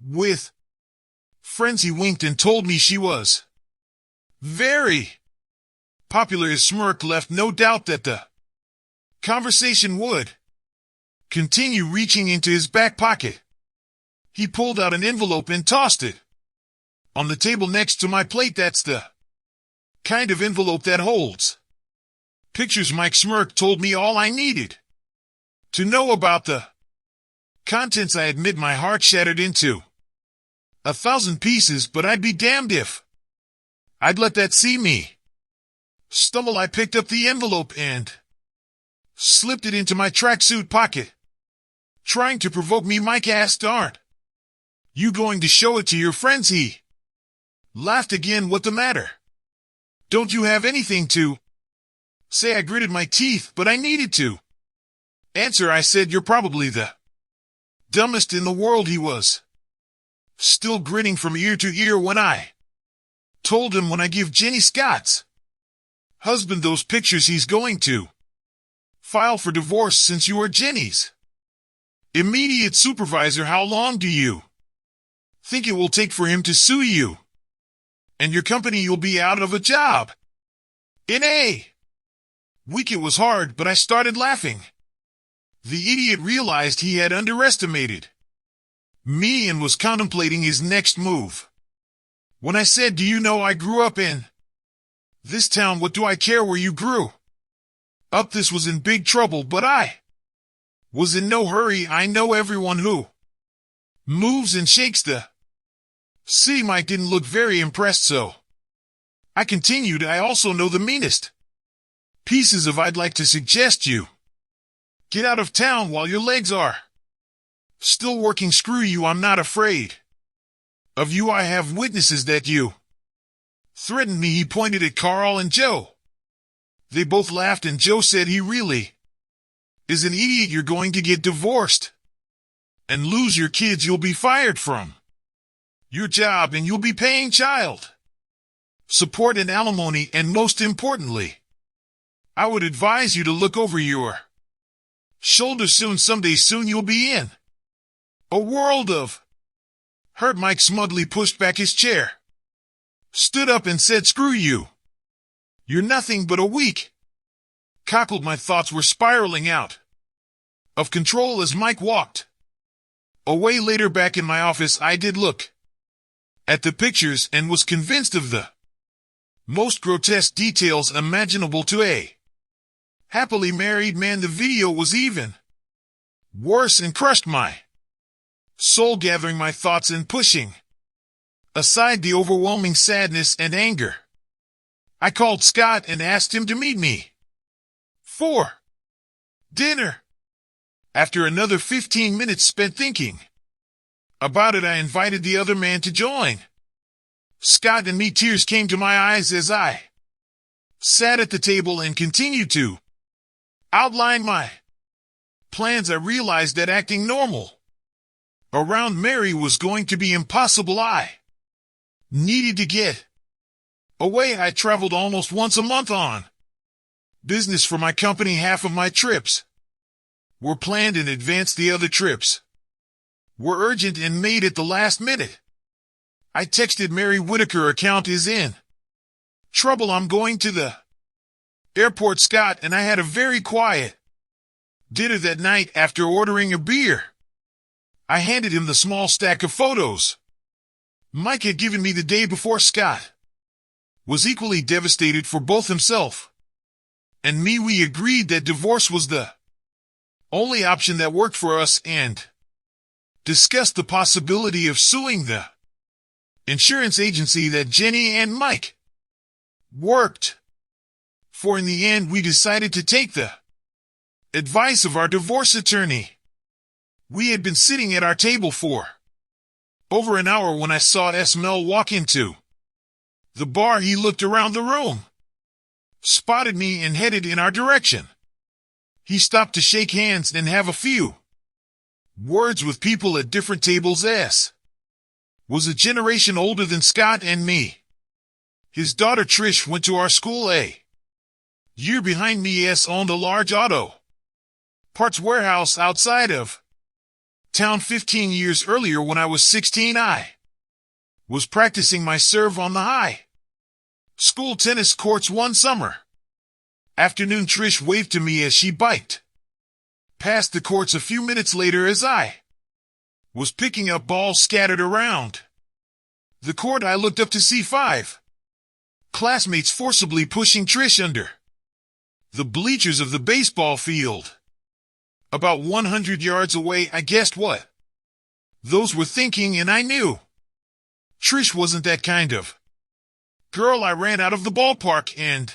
Speaker 1: with friends. He winked and told me she was very popular. His smirk left no doubt that the conversation would continue. Reaching into his back pocket, he pulled out an envelope and tossed it on the table next to my plate. That's the kind of envelope that holds pictures. Mike's smirk told me all I needed to know about the contents. I admit my heart shattered into 1,000 pieces, but I'd be damned if I'd let that see me stumble. I picked up the envelope and slipped it into my tracksuit pocket. Trying to provoke me, Mike asked, aren't you going to show it to your friends? He laughed again. What the matter? Don't you have anything to say? I gritted my teeth, but I needed to answer. I said, you're probably the dumbest in the world. He was still grinning from ear to ear when I told him, when I give Jenny Scott's husband those pictures, he's going to file for divorce since you are Jenny's immediate supervisor. How long do you think it will take for him to sue you and your company? You'll be out of a job in a week. It was hard, but I started laughing. The idiot realized he had underestimated me and was contemplating his next move. When I said, do you know I grew up in this town? What do I care where you grew up? This was in big trouble, but I was in no hurry. I know everyone who moves and shakes the city. Mike didn't look very impressed, so I continued, I also know the meanest pieces of. I'd like to suggest you get out of town while your legs are still working. Screw you, I'm not afraid of you. I have witnesses that you threatened me. He pointed at Carl and Joe. They both laughed and Joe said, he really is an idiot. You're going to get divorced and lose your kids. You'll be fired from your job and you'll be paying child support and alimony. And most importantly, I would advise you to look over your shoulder soon. Someday soon you'll be in a world of hurt. Mike smugly pushed back his chair, stood up and said, screw you. You're nothing but a weak cockle. My thoughts were spiraling out of control as Mike walked away. Later, back in my office, I did look at the pictures and was convinced of the most grotesque details imaginable to a happily married man. The video was even worse and crushed my soul. Gathering my thoughts and pushing aside the overwhelming sadness and anger, I called Scott and asked him to meet me for dinner. After another 15 minutes spent thinking about it, I invited the other man to join Scott and me. Tears came to my eyes as I sat at the table and continued to outline my plans. I realized that acting normal around Mary was going to be impossible. I needed to get away. I traveled almost once a month on business for my company. Half of my trips were planned in advance. The other trips were urgent and made at the last minute. I texted Mary, Whitaker account is in trouble. I'm going to the airport. Scott and I had a very quiet dinner that night. After ordering a beer, I handed him the small stack of photos Mike had given me the day before. Scott was equally devastated for both himself and me. We agreed that divorce was the only option that worked for us and discussed the possibility of suing the insurance agency that Jenny and Mike worked for. In the end, we decided to take the advice of our divorce attorney. We had been sitting at our table for over an hour when I saw Mel walk into the bar. He looked around the room, spotted me, and headed in our direction. He stopped to shake hands and have a few words with people at different tables. Was a generation older than Scott and me. His daughter Trish went to our school a year behind me. Owned a large auto parts warehouse outside of town. 15 years earlier, when I was 16, I was practicing my serve on the high school tennis courts one summer afternoon. Trish waved to me as she biked past the courts a few minutes later as I was picking up balls scattered around the court. I looked up to see 5 classmates forcibly pushing Trish under the bleachers of the baseball field. About 100 yards away, I guessed what those were thinking, and I knew Trish wasn't that kind of girl. I ran out of the ballpark, and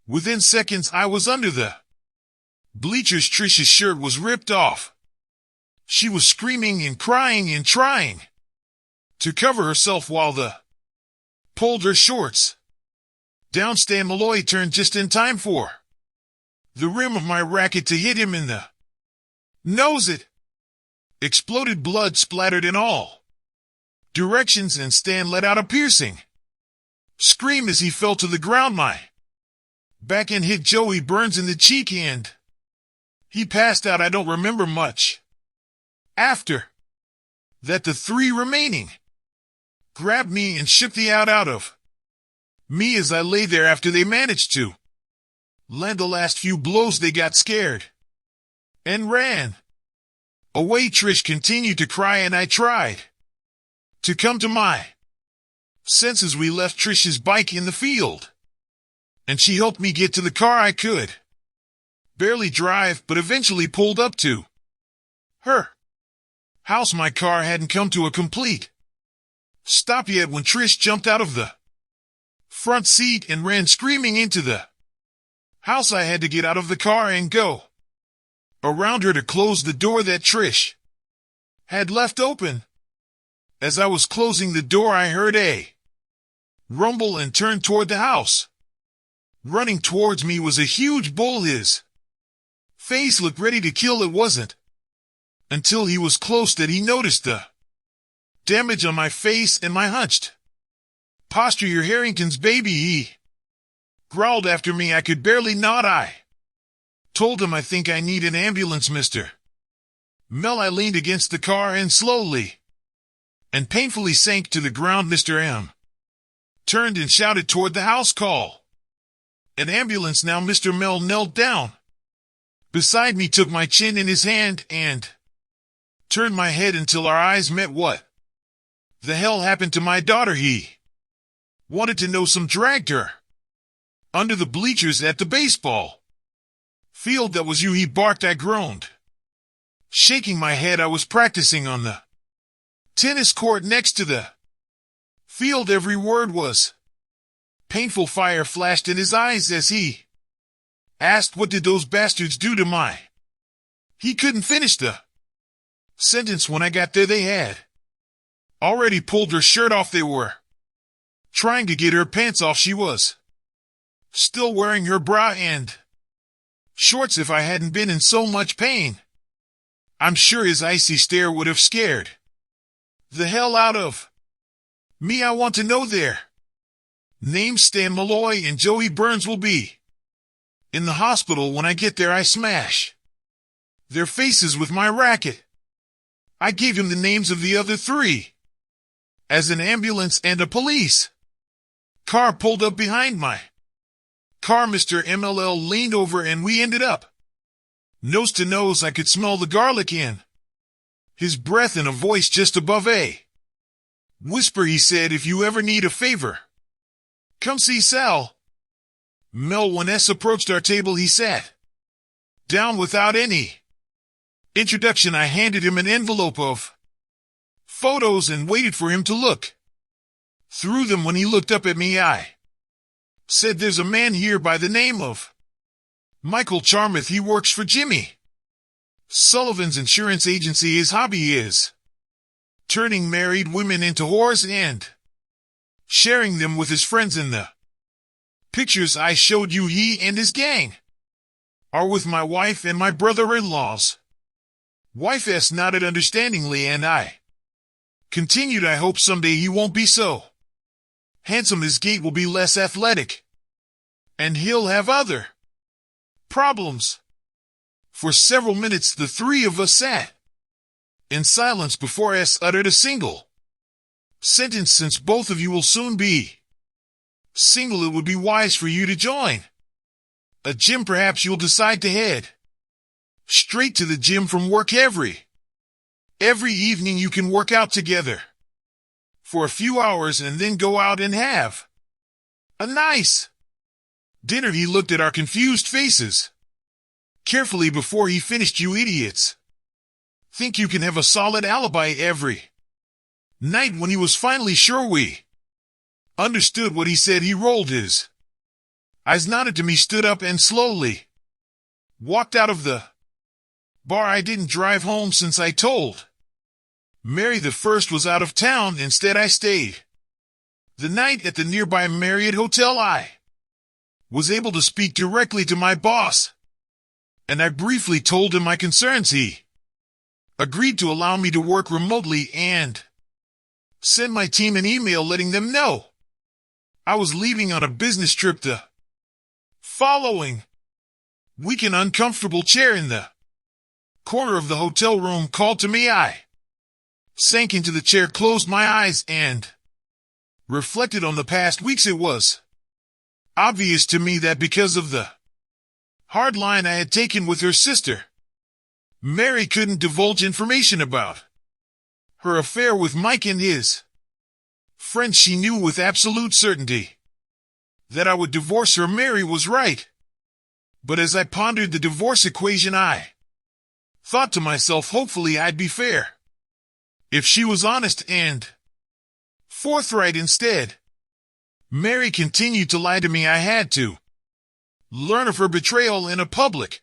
Speaker 1: within seconds I was under the bleachers. Trish's shirt was ripped off. She was screaming and crying and trying to cover herself while the pulled her shorts down. Stan Malloy turned just in time for the rim of my racket to hit him in the nose. It exploded, blood splattered in all directions, and Stan let out a piercing scream as he fell to the ground. My backhand hit Joey Burns in the cheek and he passed out. I don't remember much after that. The 3 remaining grabbed me and shook the out of me as I lay there. After they managed to land the last few blows, they got scared and ran away. Trish continued to cry, and I tried to come to my senses. We left Trish's bike in the field, and she helped me get to the car. I could barely drive, but eventually pulled up to her house. My car hadn't come to a complete stop yet when Trish jumped out of the front seat and ran screaming into the house. I had to get out of the car and go around her to close the door that Trish had left open. As I was closing the door, I heard a rumble and turned toward the house. Running towards me was a huge bull. His face looked ready to kill. It wasn't until he was close that he noticed the damage on my face and my hunched posture. "You're Harrington's baby," he growled after me. I could barely nod. I told him, "I think I need an ambulance, Mr. Mel." I leaned against the car and slowly and painfully sank to the ground. Mr. M turned and shouted toward the house, "Call an ambulance now." Mr. Mel knelt down beside me, took my chin in his hand, and turned my head until our eyes met. "What the hell happened to my daughter?" he wanted to know. "Some dragged her under the bleachers at the baseball field." "That was you," he barked. I groaned, shaking my head. "I was practicing on the tennis court next to the field." Every word was painful. Fire flashed in his eyes as he asked, "What did those bastards do to my..." He couldn't finish the sentence. When I got there, they had already pulled her shirt off. They were trying to get her pants off. She was still wearing her bra and shorts. If I hadn't been in so much pain, I'm sure his icy stare would have scared the hell out of me. "I want to know their names. Stan Malloy and Joey Burns will be in the hospital when I get there." I smash their faces with my racket. I gave him the names of the other 3 as an ambulance and a police car pulled up behind my car. Mr. MLL leaned over and we ended up nose to nose. I could smell the garlic in his breath in a voice just above a whisper. He said, "If you ever need a favor, come see Sal." Mel, when S approached our table, he sat down without any introduction. I handed him an envelope of photos and waited for him to look through them. When he looked up at me, I said, "There's a man here by the name of Michael Charmouth. He works for Jimmy Sullivan's insurance agency. His hobby is turning married women into whores and sharing them with his friends. In the pictures I showed you, he and his gang are with my wife and my brother-in-law's wife." S nodded understandingly, and I continued, "I hope someday he won't be so handsome. His gait will be less athletic, and he'll have other problems." For several minutes, the three of us sat in silence before S uttered a single sentence. "Since both of you will soon be single, it would be wise for you to join a gym. Perhaps you'll decide to head straight to the gym from work every evening. You can work out together for a few hours and then go out and have a nice dinner." He looked at our confused faces carefully before he finished. "You idiots think you can have a solid alibi every night." When he was finally sure we understood what he said, he rolled his eyes, nodded to me, stood up, and slowly walked out of the bar. I didn't drive home since I told Mary the first was out of town. Instead, I stayed the night at the nearby Marriott Hotel. I was able to speak directly to my boss, and I briefly told him my concerns. He agreed to allow me to work remotely and send my team an email letting them know I was leaving on a business trip the following week. An uncomfortable chair in the corner of the hotel room called to me. I sank into the chair, closed my eyes, and reflected on the past weeks. It was obvious to me that because of the hard line I had taken with her sister, Mary couldn't divulge information about her affair with Mike and his friends. She knew with absolute certainty that I would divorce her. Mary was right. But as I pondered the divorce equation, I thought to myself, hopefully I'd be fair if she was honest and forthright. Instead, Mary continued to lie to me. I had to learn of her betrayal in a public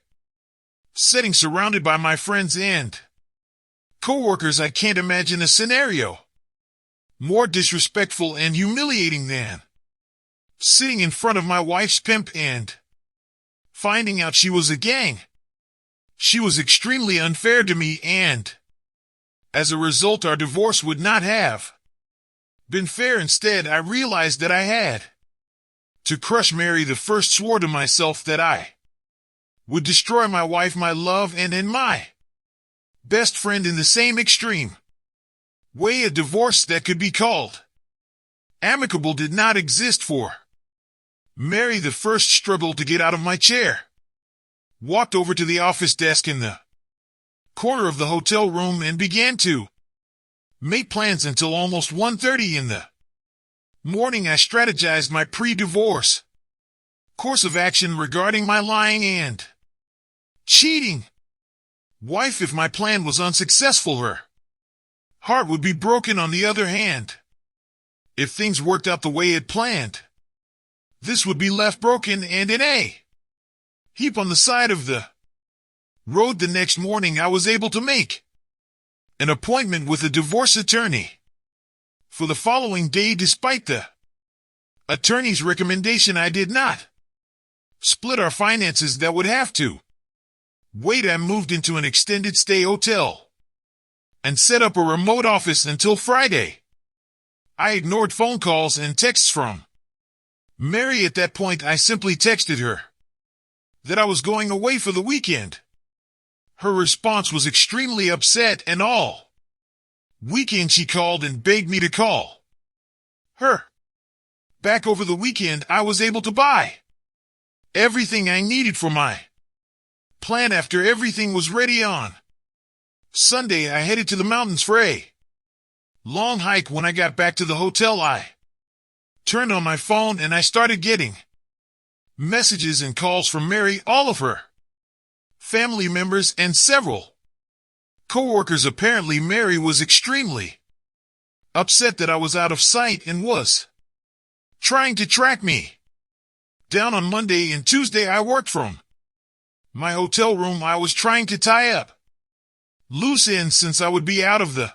Speaker 1: setting, surrounded by my friends and co-workers. I can't imagine a scenario more disrespectful and humiliating than sitting in front of my wife's pimp and finding out she was a gang. She was extremely unfair to me, and as a result, our divorce would not have been fair. Instead, I realized that I had to crush Mary the first. Swore to myself that I would destroy my wife, my love, and my best friend in the same extreme way. A divorce that could be called amicable did not exist for Mary the first. Struggled to get out of my chair, walked over to the office desk in the corner of the hotel room, and began to make plans until almost 1:30 in the morning. I strategized my pre-divorce course of action regarding my lying and cheating wife. If my plan was unsuccessful, her heart would be broken. On the other hand, if things worked out the way it planned, this would be left broken and in a heap on the side of the road. The next morning, I was able to make an appointment with a divorce attorney for the following day. Despite the attorney's recommendation, I did not split our finances. That would have to wait. I moved into an extended stay hotel and set up a remote office until Friday. I ignored phone calls and texts from Mary. At that point, I simply texted her that I was going away for the weekend. Her response was extremely upset, and all weekend she called and begged me to call her back. Over the weekend, I was able to buy everything I needed for my plan. After everything was ready on Sunday, I headed to the mountains for a long hike. When I got back to the hotel, I turned on my phone and I started getting messages and calls from Mary, all of her family members, and several co-workers. Apparently, Mary was extremely upset that I was out of sight and was trying to track me down. On Monday and Tuesday, I worked from my hotel room. I was trying to tie up loose ends since I would be out of the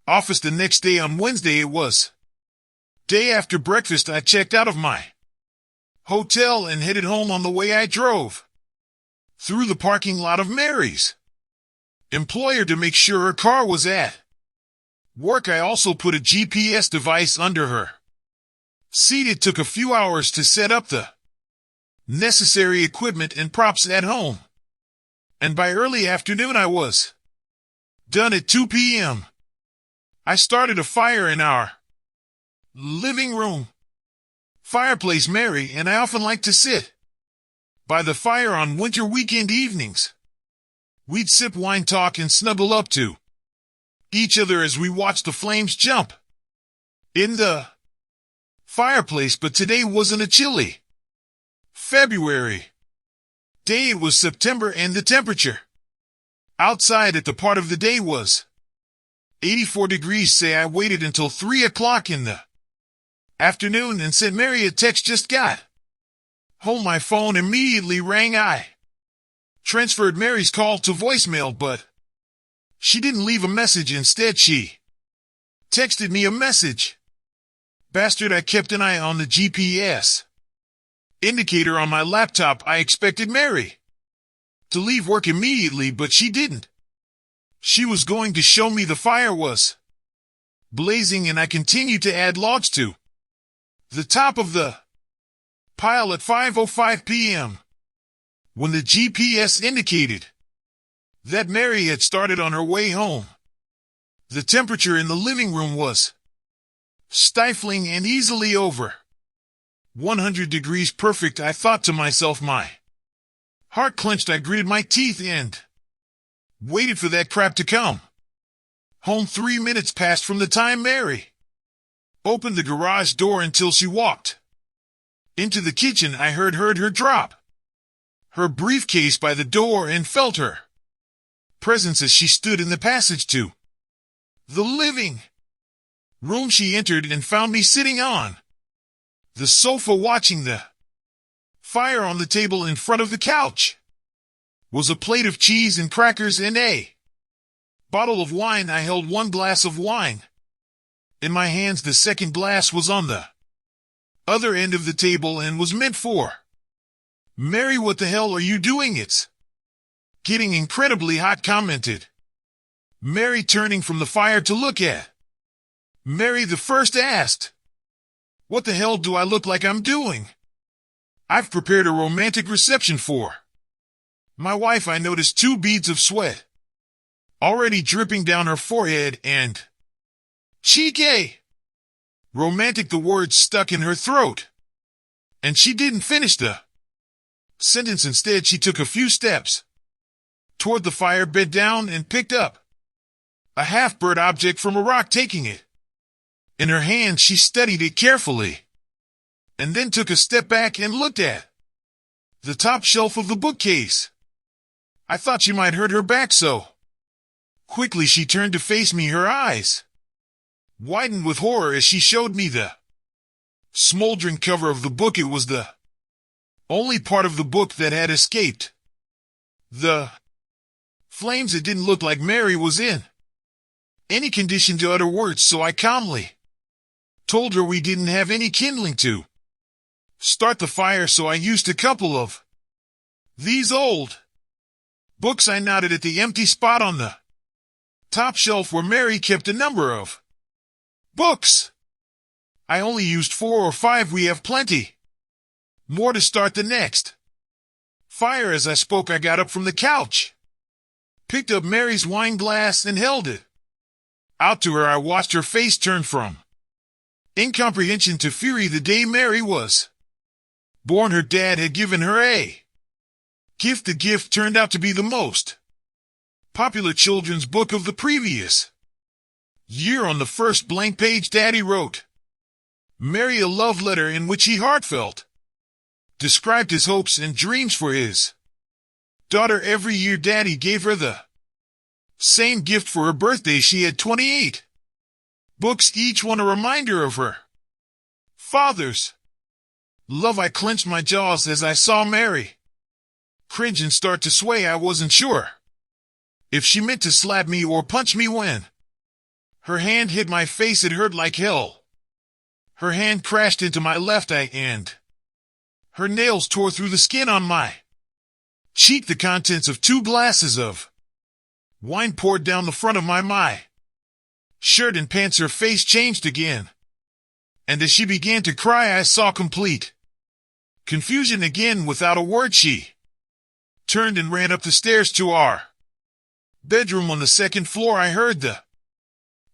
Speaker 1: office the next day. On Wednesday, it was day after breakfast, I checked out of my hotel and headed home. On the way, I drove through the parking lot of Mary's employer to make sure her car was at work. I also put a GPS device under her seat. It took a few hours to set up the necessary equipment and props at home, and by early afternoon I was done. At 2 p.m., I started a fire in our living room fireplace. Mary and I often like to sit by the fire on winter weekend evenings. We'd sip wine, talk, and snuggle up to each other as we watched the flames jump in the fireplace. But today wasn't a chilly February day. It was September, and the temperature outside at the part of the day was 84 degrees. Say I waited until 3 o'clock in the afternoon and sent Mary a text. Just got home. My phone immediately rang. I transferred Mary's call to voicemail, but she didn't leave a message. Instead, she texted me a message. Bastard, I kept an eye on the GPS indicator on my laptop. I expected Mary to leave work immediately, but she didn't. She was going to show me the fire was blazing, and I continued to add logs to the top of the pile. At 5:05 p.m., when the GPS indicated that Mary had started on her way home, the temperature in the living room was stifling and easily over 100 degrees. Perfect, I thought to myself. My heart clenched. I gritted my teeth and waited for that crap to come home. 3 minutes passed from the time Mary opened the garage door until she walked into the kitchen. I heard her drop her briefcase by the door and felt her presence as she stood in the passage to the living room. She entered and found me sitting on the sofa watching the fire. On the table in front of the couch was a plate of cheese and crackers and a bottle of wine. I held one glass of wine in my hands. The second glass was on the other end of the table and was meant for Mary. What the hell are you doing? It's getting incredibly hot, commented Mary, turning from the fire to look at Mary. The first asked, what the hell do I look like I'm doing? I've prepared a romantic reception for my wife. I noticed 2 beads of sweat already dripping down her forehead and cheek. Romantic, the words stuck in her throat, and she didn't finish the sentence. Instead, she took a few steps toward the fire, bent down, and picked up a half-bird object from a rock. Taking it in her hand, she studied it carefully, and then took a step back and looked at the top shelf of the bookcase. I thought she might hurt her back, so quickly she turned to face me. Her eyes widened with horror as she showed me the smoldering cover of the book. It was the only part of the book that had escaped the flames. It didn't look like Mary was in any condition to utter words, so I calmly told her we didn't have any kindling to start the fire, so I used a couple of these old books. I nodded at the empty spot on the top shelf where Mary kept a number of books. I only used 4 or 5. We have plenty more to start the next fire. As I spoke, I got up from the couch, picked up Mary's wine glass, and held it out to her. I watched her face turn from incomprehension to fury. The day Mary was born, her dad had given her a gift. The gift turned out to be the most Popular children's book of the previous year. On the first blank page, Daddy wrote Mary a love letter in which he heartfelt described his hopes and dreams for his daughter. Every year Daddy gave her the same gift for her birthday. She had 28 books, each one a reminder of her father's love. I clenched my jaws as I saw Mary cringe and start to sway. I wasn't sure if she meant to slap me or punch me when her hand hit my face. It hurt like hell. Her hand crashed into my left eye and her nails tore through the skin on my cheek. The contents of 2 glasses of wine poured down the front of my shirt and pants. Her face changed again, and as she began to cry, I saw complete confusion again. Without a word, she turned and ran up the stairs to our bedroom on the 2nd floor. I heard the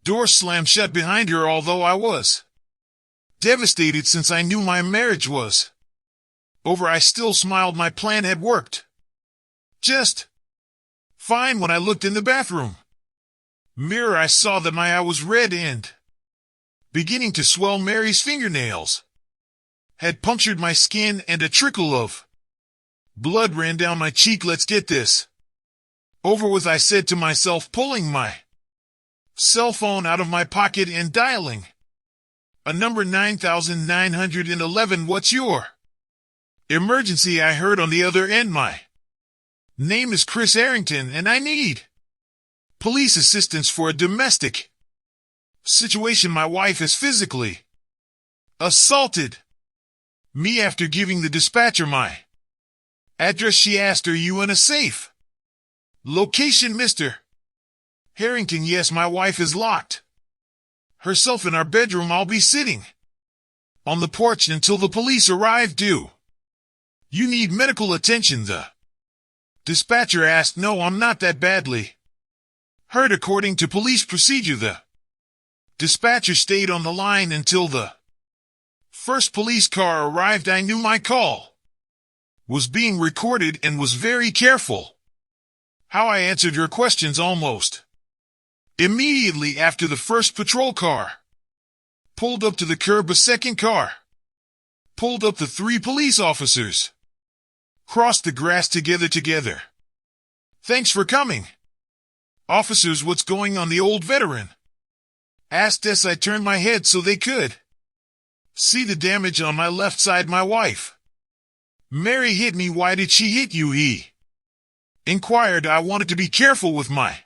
Speaker 1: door slam shut behind her. Although I was devastated since I knew my marriage was over, I still smiled. My plan had worked just fine. When I looked in the bathroom mirror, I saw that my eye was red and beginning to swell. Mary's fingernails had punctured my skin and a trickle of blood ran down my cheek. Let's get this over with, I said to myself, pulling my cell phone out of my pocket and dialing a number 9911. What's your emergency? I heard on the other end, my name is Chris Arrington and I need police assistance for a domestic situation. My wife has physically assaulted me. After giving the dispatcher my address, she asked, are you in a safe location, Mr. Harrington? Yes, my wife is locked herself in our bedroom. I'll be sitting on the porch until the police arrive. Do you need medical attention? The dispatcher asked. No, I'm not that badly hurt. According to police procedure, the dispatcher stayed on the line until the first police car arrived. I knew my call was being recorded and was very careful how I answered her questions. Almost immediately after the first patrol car pulled up to the curb, a second car pulled up. The 3 police officers crossed the grass together. Thanks for coming, officers. What's going on? The old veteran asked as I turned my head so they could see the damage on my left side. My wife Mary hit me. Why did she hit you? He inquired. I wanted to be careful with my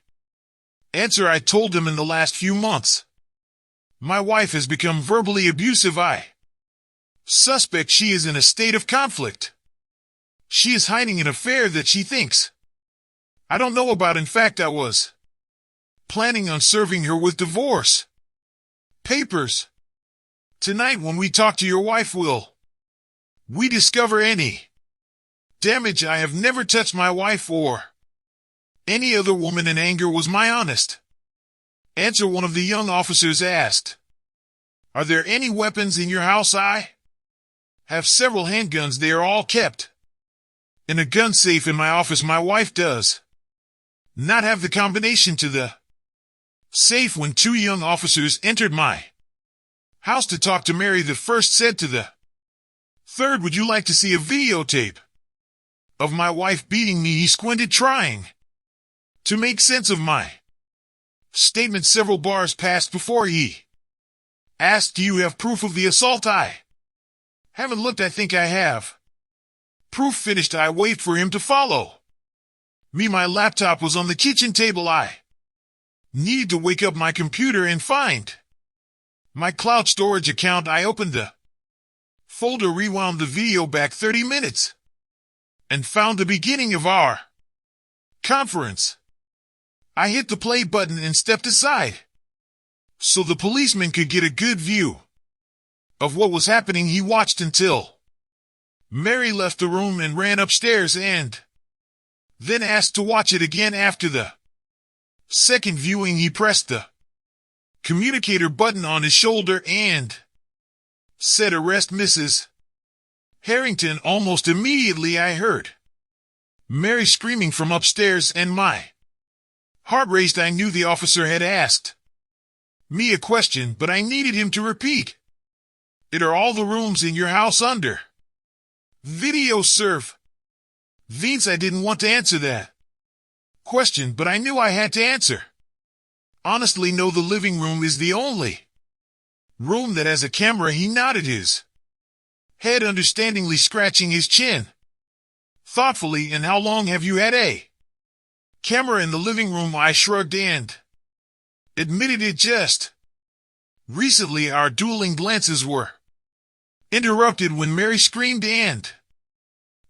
Speaker 1: answer. I told him in the last few months my wife has become verbally abusive. I suspect she is in a state of conflict. She is hiding an affair that she thinks I don't know about. In fact, I was planning on serving her with divorce papers tonight. When we talk to your wife, will we discover any damage? I have never touched my wife or any other woman. In anger was my honest answer. One of the young officers asked, are there any weapons in your house? I have several handguns. They are all kept in a gun safe in my office. My wife does not have the combination to the safe. When 2 young officers entered my house to talk to Mary, the first said to the third, would you like to see a videotape of my wife beating me? He squinted, trying to make sense of my statement. Several bars passed before he asked, do you have proof of the assault? I haven't looked. I think I have proof. Finished. I wait for him to follow me. My laptop was on the kitchen table. I needed to wake up my computer and find my cloud storage account. I opened the folder, rewound the video back 30 minutes, and found the beginning of our conference. I hit the play button and stepped aside so the policeman could get a good view of what was happening. He watched until Mary left the room and ran upstairs and then asked to watch it again. After the second viewing, he pressed the communicator button on his shoulder and said, arrest Mrs. Harrington. Almost immediately I heard Mary screaming from upstairs and my Heart raced. I knew the officer had asked me a question, but I needed him to repeat. It are all the rooms in your house under video serve. Vince, I didn't want to answer that question, but I knew I had to answer. Honestly, no, the living room is the only room that has a camera. He nodded his head, understandingly scratching his chin thoughtfully. And how long have you had a camera in the living room? I shrugged and admitted it just recently. Our dueling glances were interrupted when Mary screamed and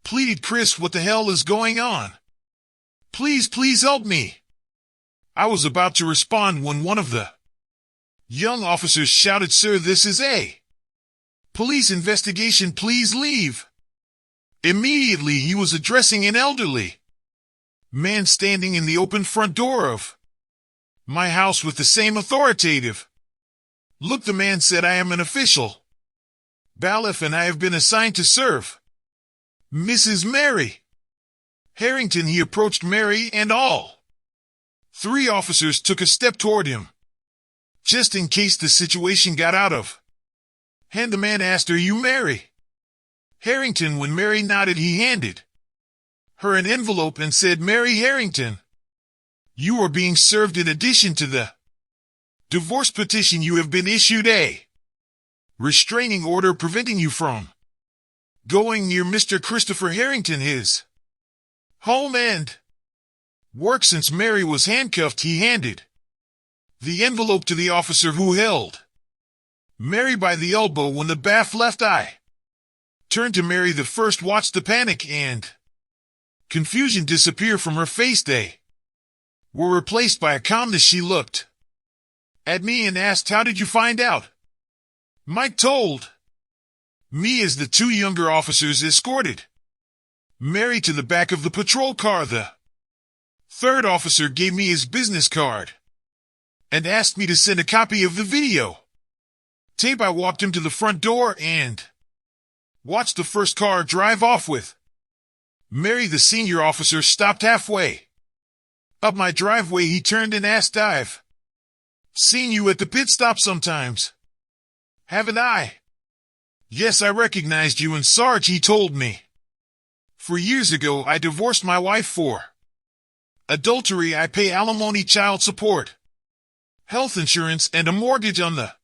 Speaker 1: pleaded, Chris, what the hell is going on? Please, please help me. I was about to respond when one of the young officers shouted, Sir, this is a police investigation. Please leave. Immediately he was addressing an elderly man standing in the open front door of my house with the same authoritative look. The man said, I am an official bailiff and I have been assigned to serve Mrs. Mary Harrington. He approached Mary and all three officers took a step toward him, just in case the situation got out of hand. The man asked, Are you Mary Harrington? When Mary nodded, he handed her an envelope and said, Mary Harrington, you are being served. In addition to the divorce petition, you have been issued a restraining order preventing you from going near Mr. Christopher Harrington, his home and work. Since Mary was handcuffed, he handed the envelope to the officer who held Mary by the elbow. When the bath left, I turned to Mary. The first watched the panic and confusion disappear from her face. They were replaced by a calmness. She looked at me and asked, How did you find out? Mike told me as the two younger officers escorted Mary to the back of the patrol car. The third officer gave me his business card and asked me to send a copy of the video tape. I walked him to the front door and watched the first car drive off with Mary. The senior officer stopped halfway up my driveway. He turned and asked, I've seen you at the pit stop sometimes, haven't I? Yes, I recognized you. And Sarge, he told me, 4 years ago I divorced my wife for adultery. I pay alimony, child support, health insurance, and a mortgage on the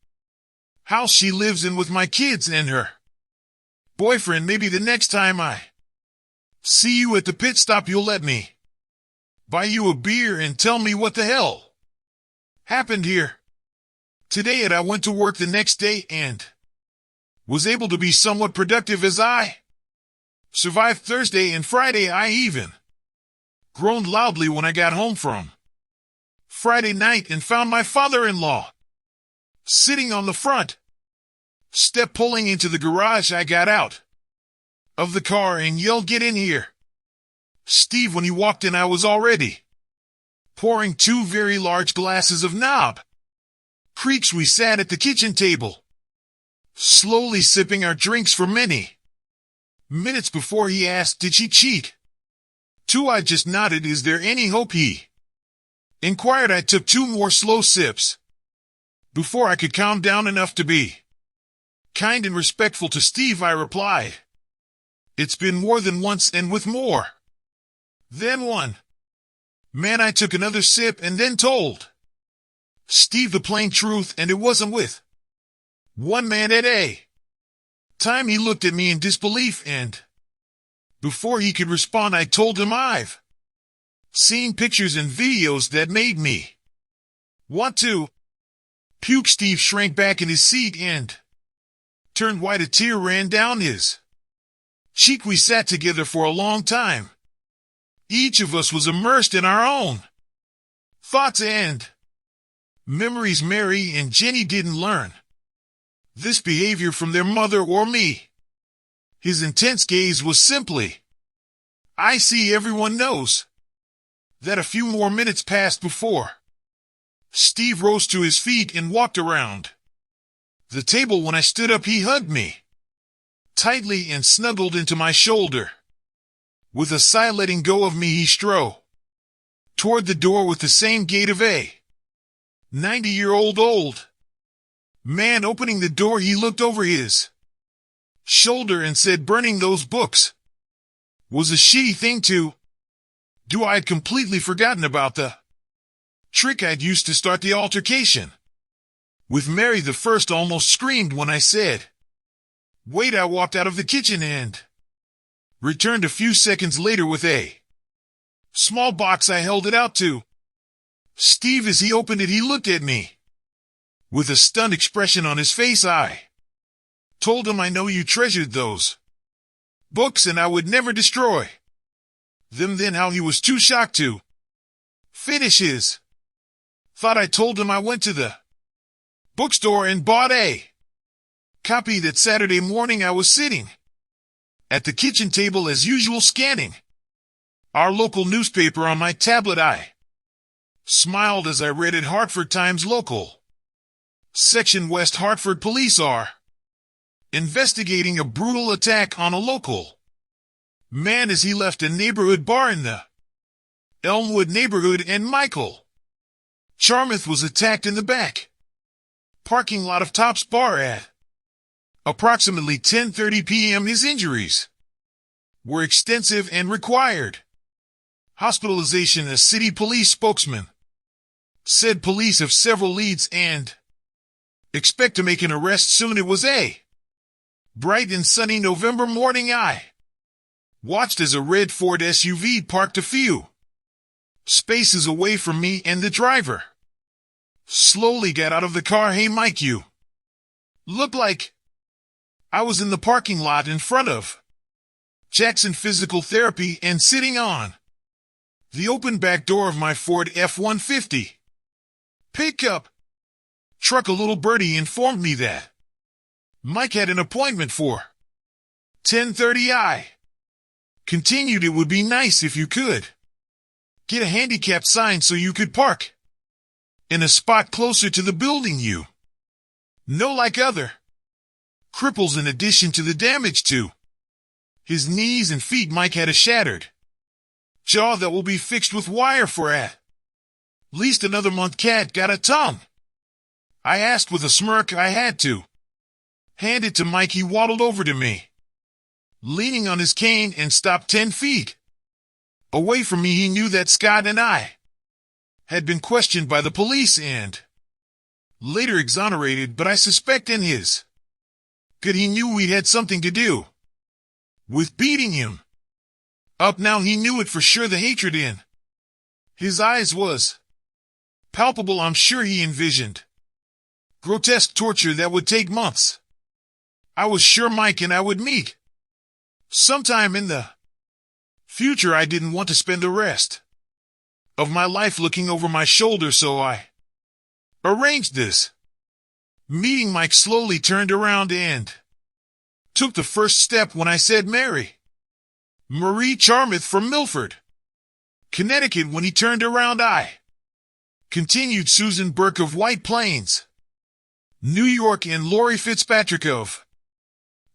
Speaker 1: house she lives in with my kids and her boyfriend. Maybe the next time I see you at the pit stop, you'll let me buy you a beer and tell me what the hell happened here today. And I went to work the next day and was able to be somewhat productive as I survived Thursday and Friday. I even groaned loudly when I got home from Friday night and found my father-in-law sitting on the front step pulling into the garage. I got out of the car and yelled, Get in here, Steve. When he walked in, I was already pouring 2 very large glasses of Knob Creeks. We sat at the kitchen table, slowly sipping our drinks for many minutes before he asked, Did she cheat? Too? I just nodded. Is there any hope? He inquired. I took 2 more slow sips before I could calm down enough to be kind and respectful to Steve. I replied, It's been more than once, and with more than one man. I took another sip and then told Steve the plain truth, and it wasn't with one man at a time. He looked at me in disbelief, and before he could respond, I told him I've seen pictures and videos that made me want to puke. Steve shrank back in his seat and turned white. A tear ran down his cheek. We sat together for a long time. Each of us was immersed in our own thoughts and memories. Mary and Jenny didn't learn this behavior from their mother or me. His intense gaze was simply, I see. Everyone knows that. A few more minutes passed before Steve rose to his feet and walked around the table. When I stood up, he hugged me tightly and snuggled into my shoulder. With a sigh letting go of me, he strode toward the door with the same gait of a 90-year-old man. Opening the door, he looked over his shoulder and said, "Burning those books was a shitty thing to do." I had completely forgotten about the trick I'd used to start the altercation with Mary. The first almost screamed when I said, "Wait." I walked out of the kitchen and returned a few seconds later with a small box. I held it out to Steve. As he opened it, he looked at me with a stunned expression on his face. I told him I know you treasured those books and I would never destroy them. Then how he was too shocked to finish his thought. I told him I went to the bookstore and bought a copy. That Saturday morning I was sitting at the kitchen table as usual, scanning our local newspaper on my tablet. I smiled as I read it. Hartford Times local section: West Hartford police are investigating a brutal attack on a local man as he left a neighborhood bar in the Elmwood neighborhood, and Michael Charmouth was attacked in the back parking lot of Top's Bar at approximately 10:30 p.m. His injuries were extensive and required hospitalization. A city police spokesman said police have several leads and expect to make an arrest soon. It was a bright and sunny November morning. I watched as a red Ford SUV parked a few spaces away from me, and the driver slowly got out of the car. "Hey Mike, you look like..." I was in the parking lot in front of Jackson Physical Therapy and sitting on the open back door of my Ford F-150 pickup truck. A little birdie informed me that Mike had an appointment for 10:30. I continued, "It would be nice if you could get a handicap sign so you could park in a spot closer to the building you know, like other cripples." In addition to the damage to his knees and feet, Mike had a shattered jaw that will be fixed with wire for at least another month. "Cat got a tongue?" I asked with a smirk. I had to hand it to Mike. He waddled over to me, leaning on his cane, and stopped 10 feet away from me. He knew that Scott and I had been questioned by the police and later exonerated, but I suspect in his good he knew we'd had something to do with beating him up. Now he knew it for sure. The hatred in his eyes was palpable. I'm sure he envisioned grotesque torture that would take months. I was sure Mike and I would meet sometime in the future. I didn't want to spend the rest of my life looking over my shoulder, so I arranged this meeting. Mike slowly turned around and took the first step when I said Marie Charmouth from Milford, Connecticut. When he turned around, I continued, "Susan Burke of White Plains, New York, and Lori Fitzpatrick of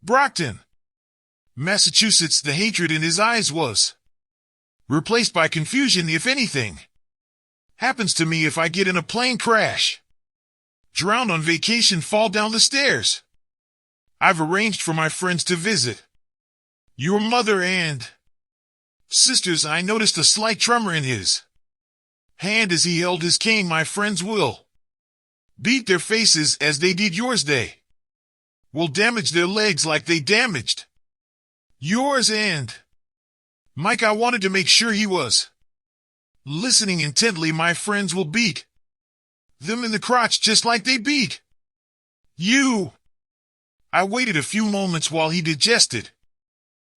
Speaker 1: Brockton, Massachusetts." The hatred in his eyes was replaced by confusion. "If anything happens to me, if I get in a plane crash, drown on vacation, fall down the stairs, I've arranged for my friends to visit your mother and sisters." I noticed a slight tremor in his hand as he held his cane. "My friends will beat their faces as they did yours. They will damage their legs like they damaged yours." And Mike, I wanted to make sure he was listening intently. "My friends will beat them in the crotch just like they beat you." I waited a few moments while he digested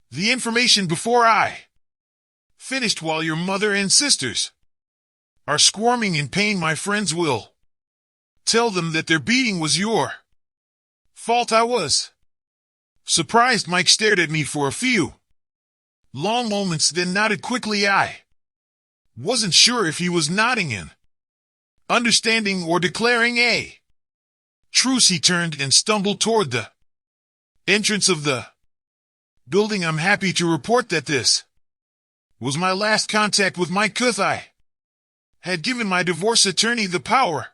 Speaker 1: the information before I finished. "While your mother and sisters are squirming in pain, my friends will tell them that their beating was your fault." I was surprised. Mike stared at me for a few long moments, then nodded quickly. I wasn't sure if he was nodding in understanding or declaring a truce. He turned and stumbled toward the entrance of the building. "I'm happy to report that this was my last contact with Mike Kuth. I had given my divorce attorney the power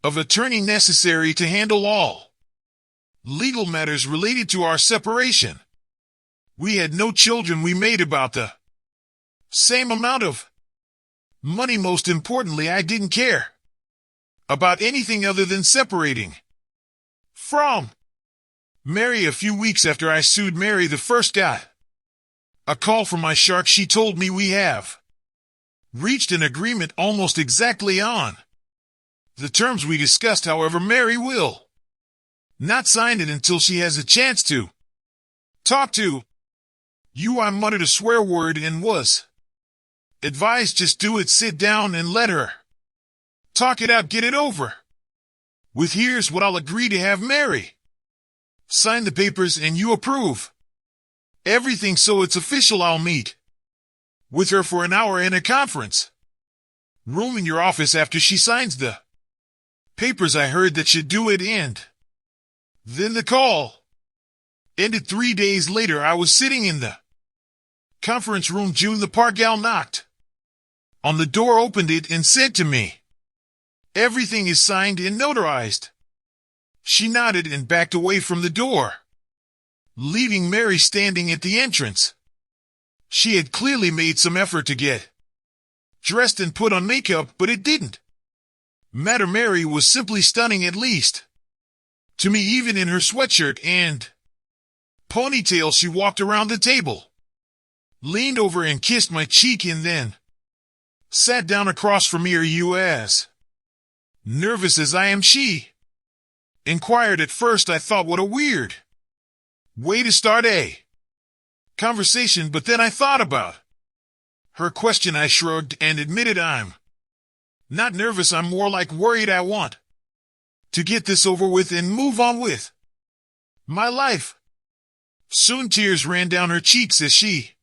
Speaker 1: of attorney necessary to handle all legal matters related to our separation. We had no children. We made about the same amount of money. Most importantly, I didn't care about anything other than separating from Mary. A few weeks after I sued Mary, the first got a call from my shark. She told me we have reached an agreement almost exactly on the terms we discussed. However, Mary will not sign it until she has a chance to talk to you. I muttered a swear word and was advised, just do it. Sit down and let her talk it out. Get it over with. Here's what I'll agree to have Mary sign the papers and you approve everything so it's official. I'll meet with her for an hour in a conference room in your office after she signs the papers. I heard that she'd do it, and then the call ended. 3 days later, I was sitting in the conference room. June, the park gal, knocked on the door, opened it, and said to me, "Everything is signed and notarized." She nodded and backed away from the door, leaving Mary standing at the entrance. She had clearly made some effort to get dressed and put on makeup, but it didn't matter. Mary was simply stunning, at least to me, even in her sweatshirt and ponytail. She walked around the table, leaned over and kissed my cheek, and then sat down across from me. "Are you as nervous as I am?" she inquired. At first I thought, what a weird way to start a conversation, but then I thought about her question. I shrugged and admitted, "I'm not nervous. I'm more like worried. I want to get this over with and move on with my life." Soon tears ran down her cheeks as she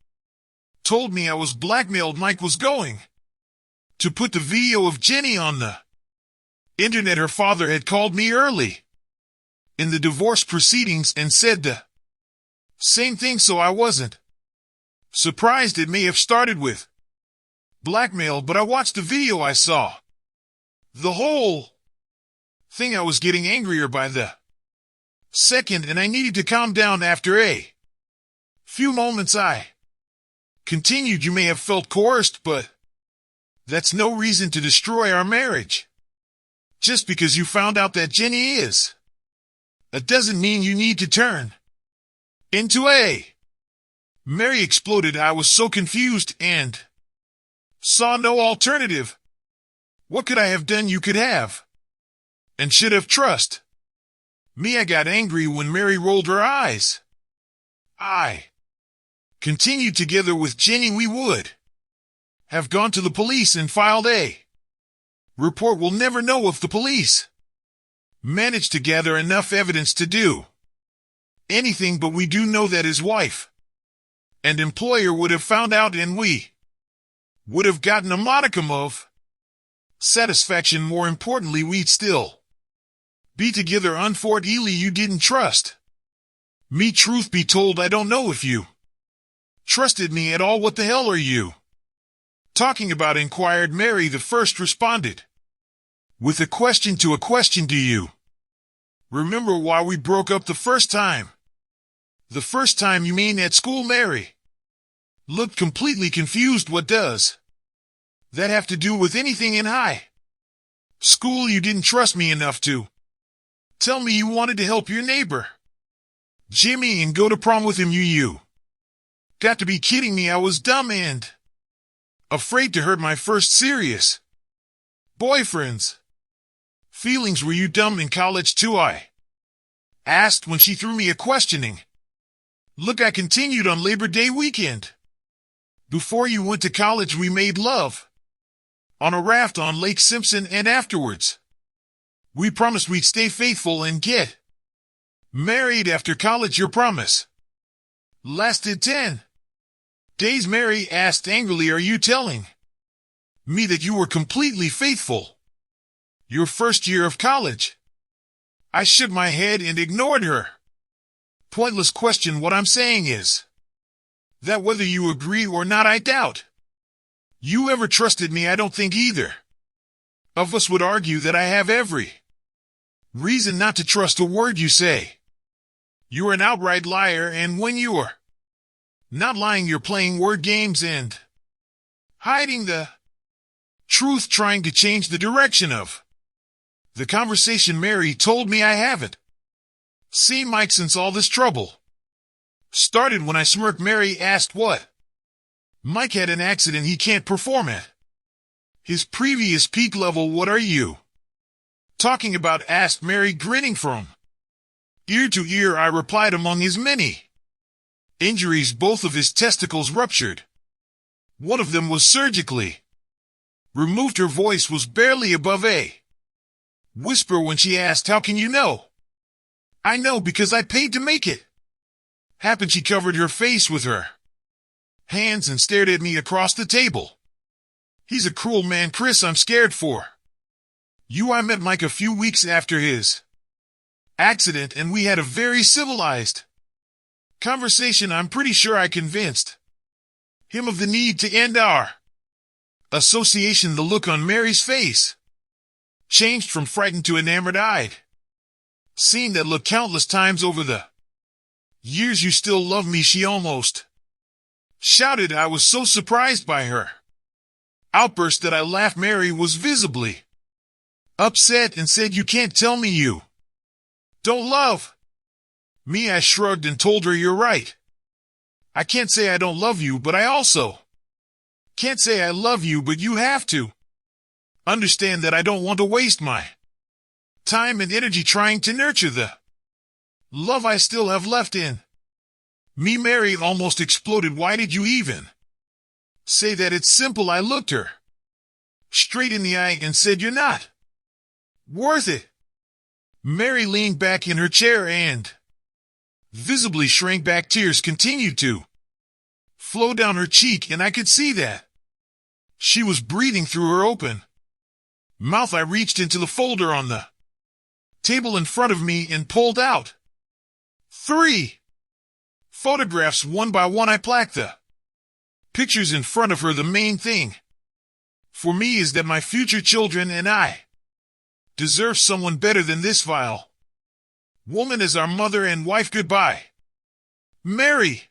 Speaker 1: told me I was blackmailed. Mike was going to put the video of Jenny on the internet. Her father had called me early in the divorce proceedings and said the same thing, so I wasn't surprised. It may have started with blackmail, but I watched the video. I saw the whole thing. I was getting angrier by the second, and I needed to calm down. After a few moments, I continued, "You may have felt coerced, but that's no reason to destroy our marriage. Just because you found out that Jenny is, it doesn't mean you need to turn into a..." Mary exploded. I was so confused and saw no alternative. What could I have done? You could have and should have trust me. I got angry when Mary rolled her eyes. I continued, "Together with Jenny, we would have gone to the police and filed a report. We'll never know if the police managed to gather enough evidence to do anything, but we do know that his wife and employer would have found out, and we would have gotten a modicum of satisfaction. More importantly, we'd still be together. Unfortunately, you didn't trust me. Truth be told, I don't know if you trusted me at all. What the hell are you talking about?" inquired Mary. The first responded with a question to a question. "Do you remember why we broke up the first time?" "The first time, you mean at school?" Mary looked completely confused. "What does that have to do with anything in high school? You didn't trust me enough to tell me you wanted to help your neighbor Jimmy and go to prom with him. You got to be kidding me." I was dumb and afraid to hurt my first serious boyfriend's feelings. "Were you dumb in college too?" I asked when she threw me a questioning look. I continued, "On Labor Day weekend, before you went to college, we made love on a raft on Lake Simpson, and afterwards, we promised we'd stay faithful and get married after college. Your promise lasted 10 days." Mary asked angrily, "Are you telling me that you were completely faithful your first year of college?" I shook my head and ignored her pointless question. "What I'm saying is that whether you agree or not, I doubt You ever trusted me? I don't think either of us would argue that I have every reason not to trust a word you say. You're an outright liar, and when you're not lying, you're playing word games and hiding the truth, trying to change the direction of the conversation. Mary told me I haven't seen Mike since all this trouble started. When I smirked, Mary asked what. Mike had an accident he can't perform at his previous peak level. What are you talking about? Asked Mary, grinning from ear to ear. I replied, among his many injuries, both of his testicles ruptured. One of them was surgically removed. Her voice was barely above a whisper when she asked, how can you know? I know because I paid to make it happen. She covered her face with her hands and stared at me across the table. He's a cruel man, Chris. I'm scared for you. I met Mike a few weeks after his accident, and we had a very civilized conversation. I'm pretty sure I convinced him of the need to end our association. The look on Mary's face changed from frightened to enamored. I'd seen that look countless times over the years. You still love me? She almost shouted. I was so surprised by her outburst that I laughed. Mary was visibly upset and said, you can't tell me you don't love me. I shrugged and told her, you're right. I can't say I don't love you, but I also can't say I love you. But you have to understand that I don't want to waste my time and energy trying to nurture the love I still have left in me. Mary almost exploded. Why did you even say that? It's simple. I looked her straight in the eye and said, you're not worth it. Mary leaned back in her chair and visibly shrank back. Tears continued to flow down her cheek, and I could see that she was breathing through her open mouth. I reached into the folder on the table in front of me and pulled out 3 photographs. One by one, I placked the pictures in front of her. The main thing for me is that my future children and I deserve someone better than this vile woman as our mother and wife. Goodbye, Mary.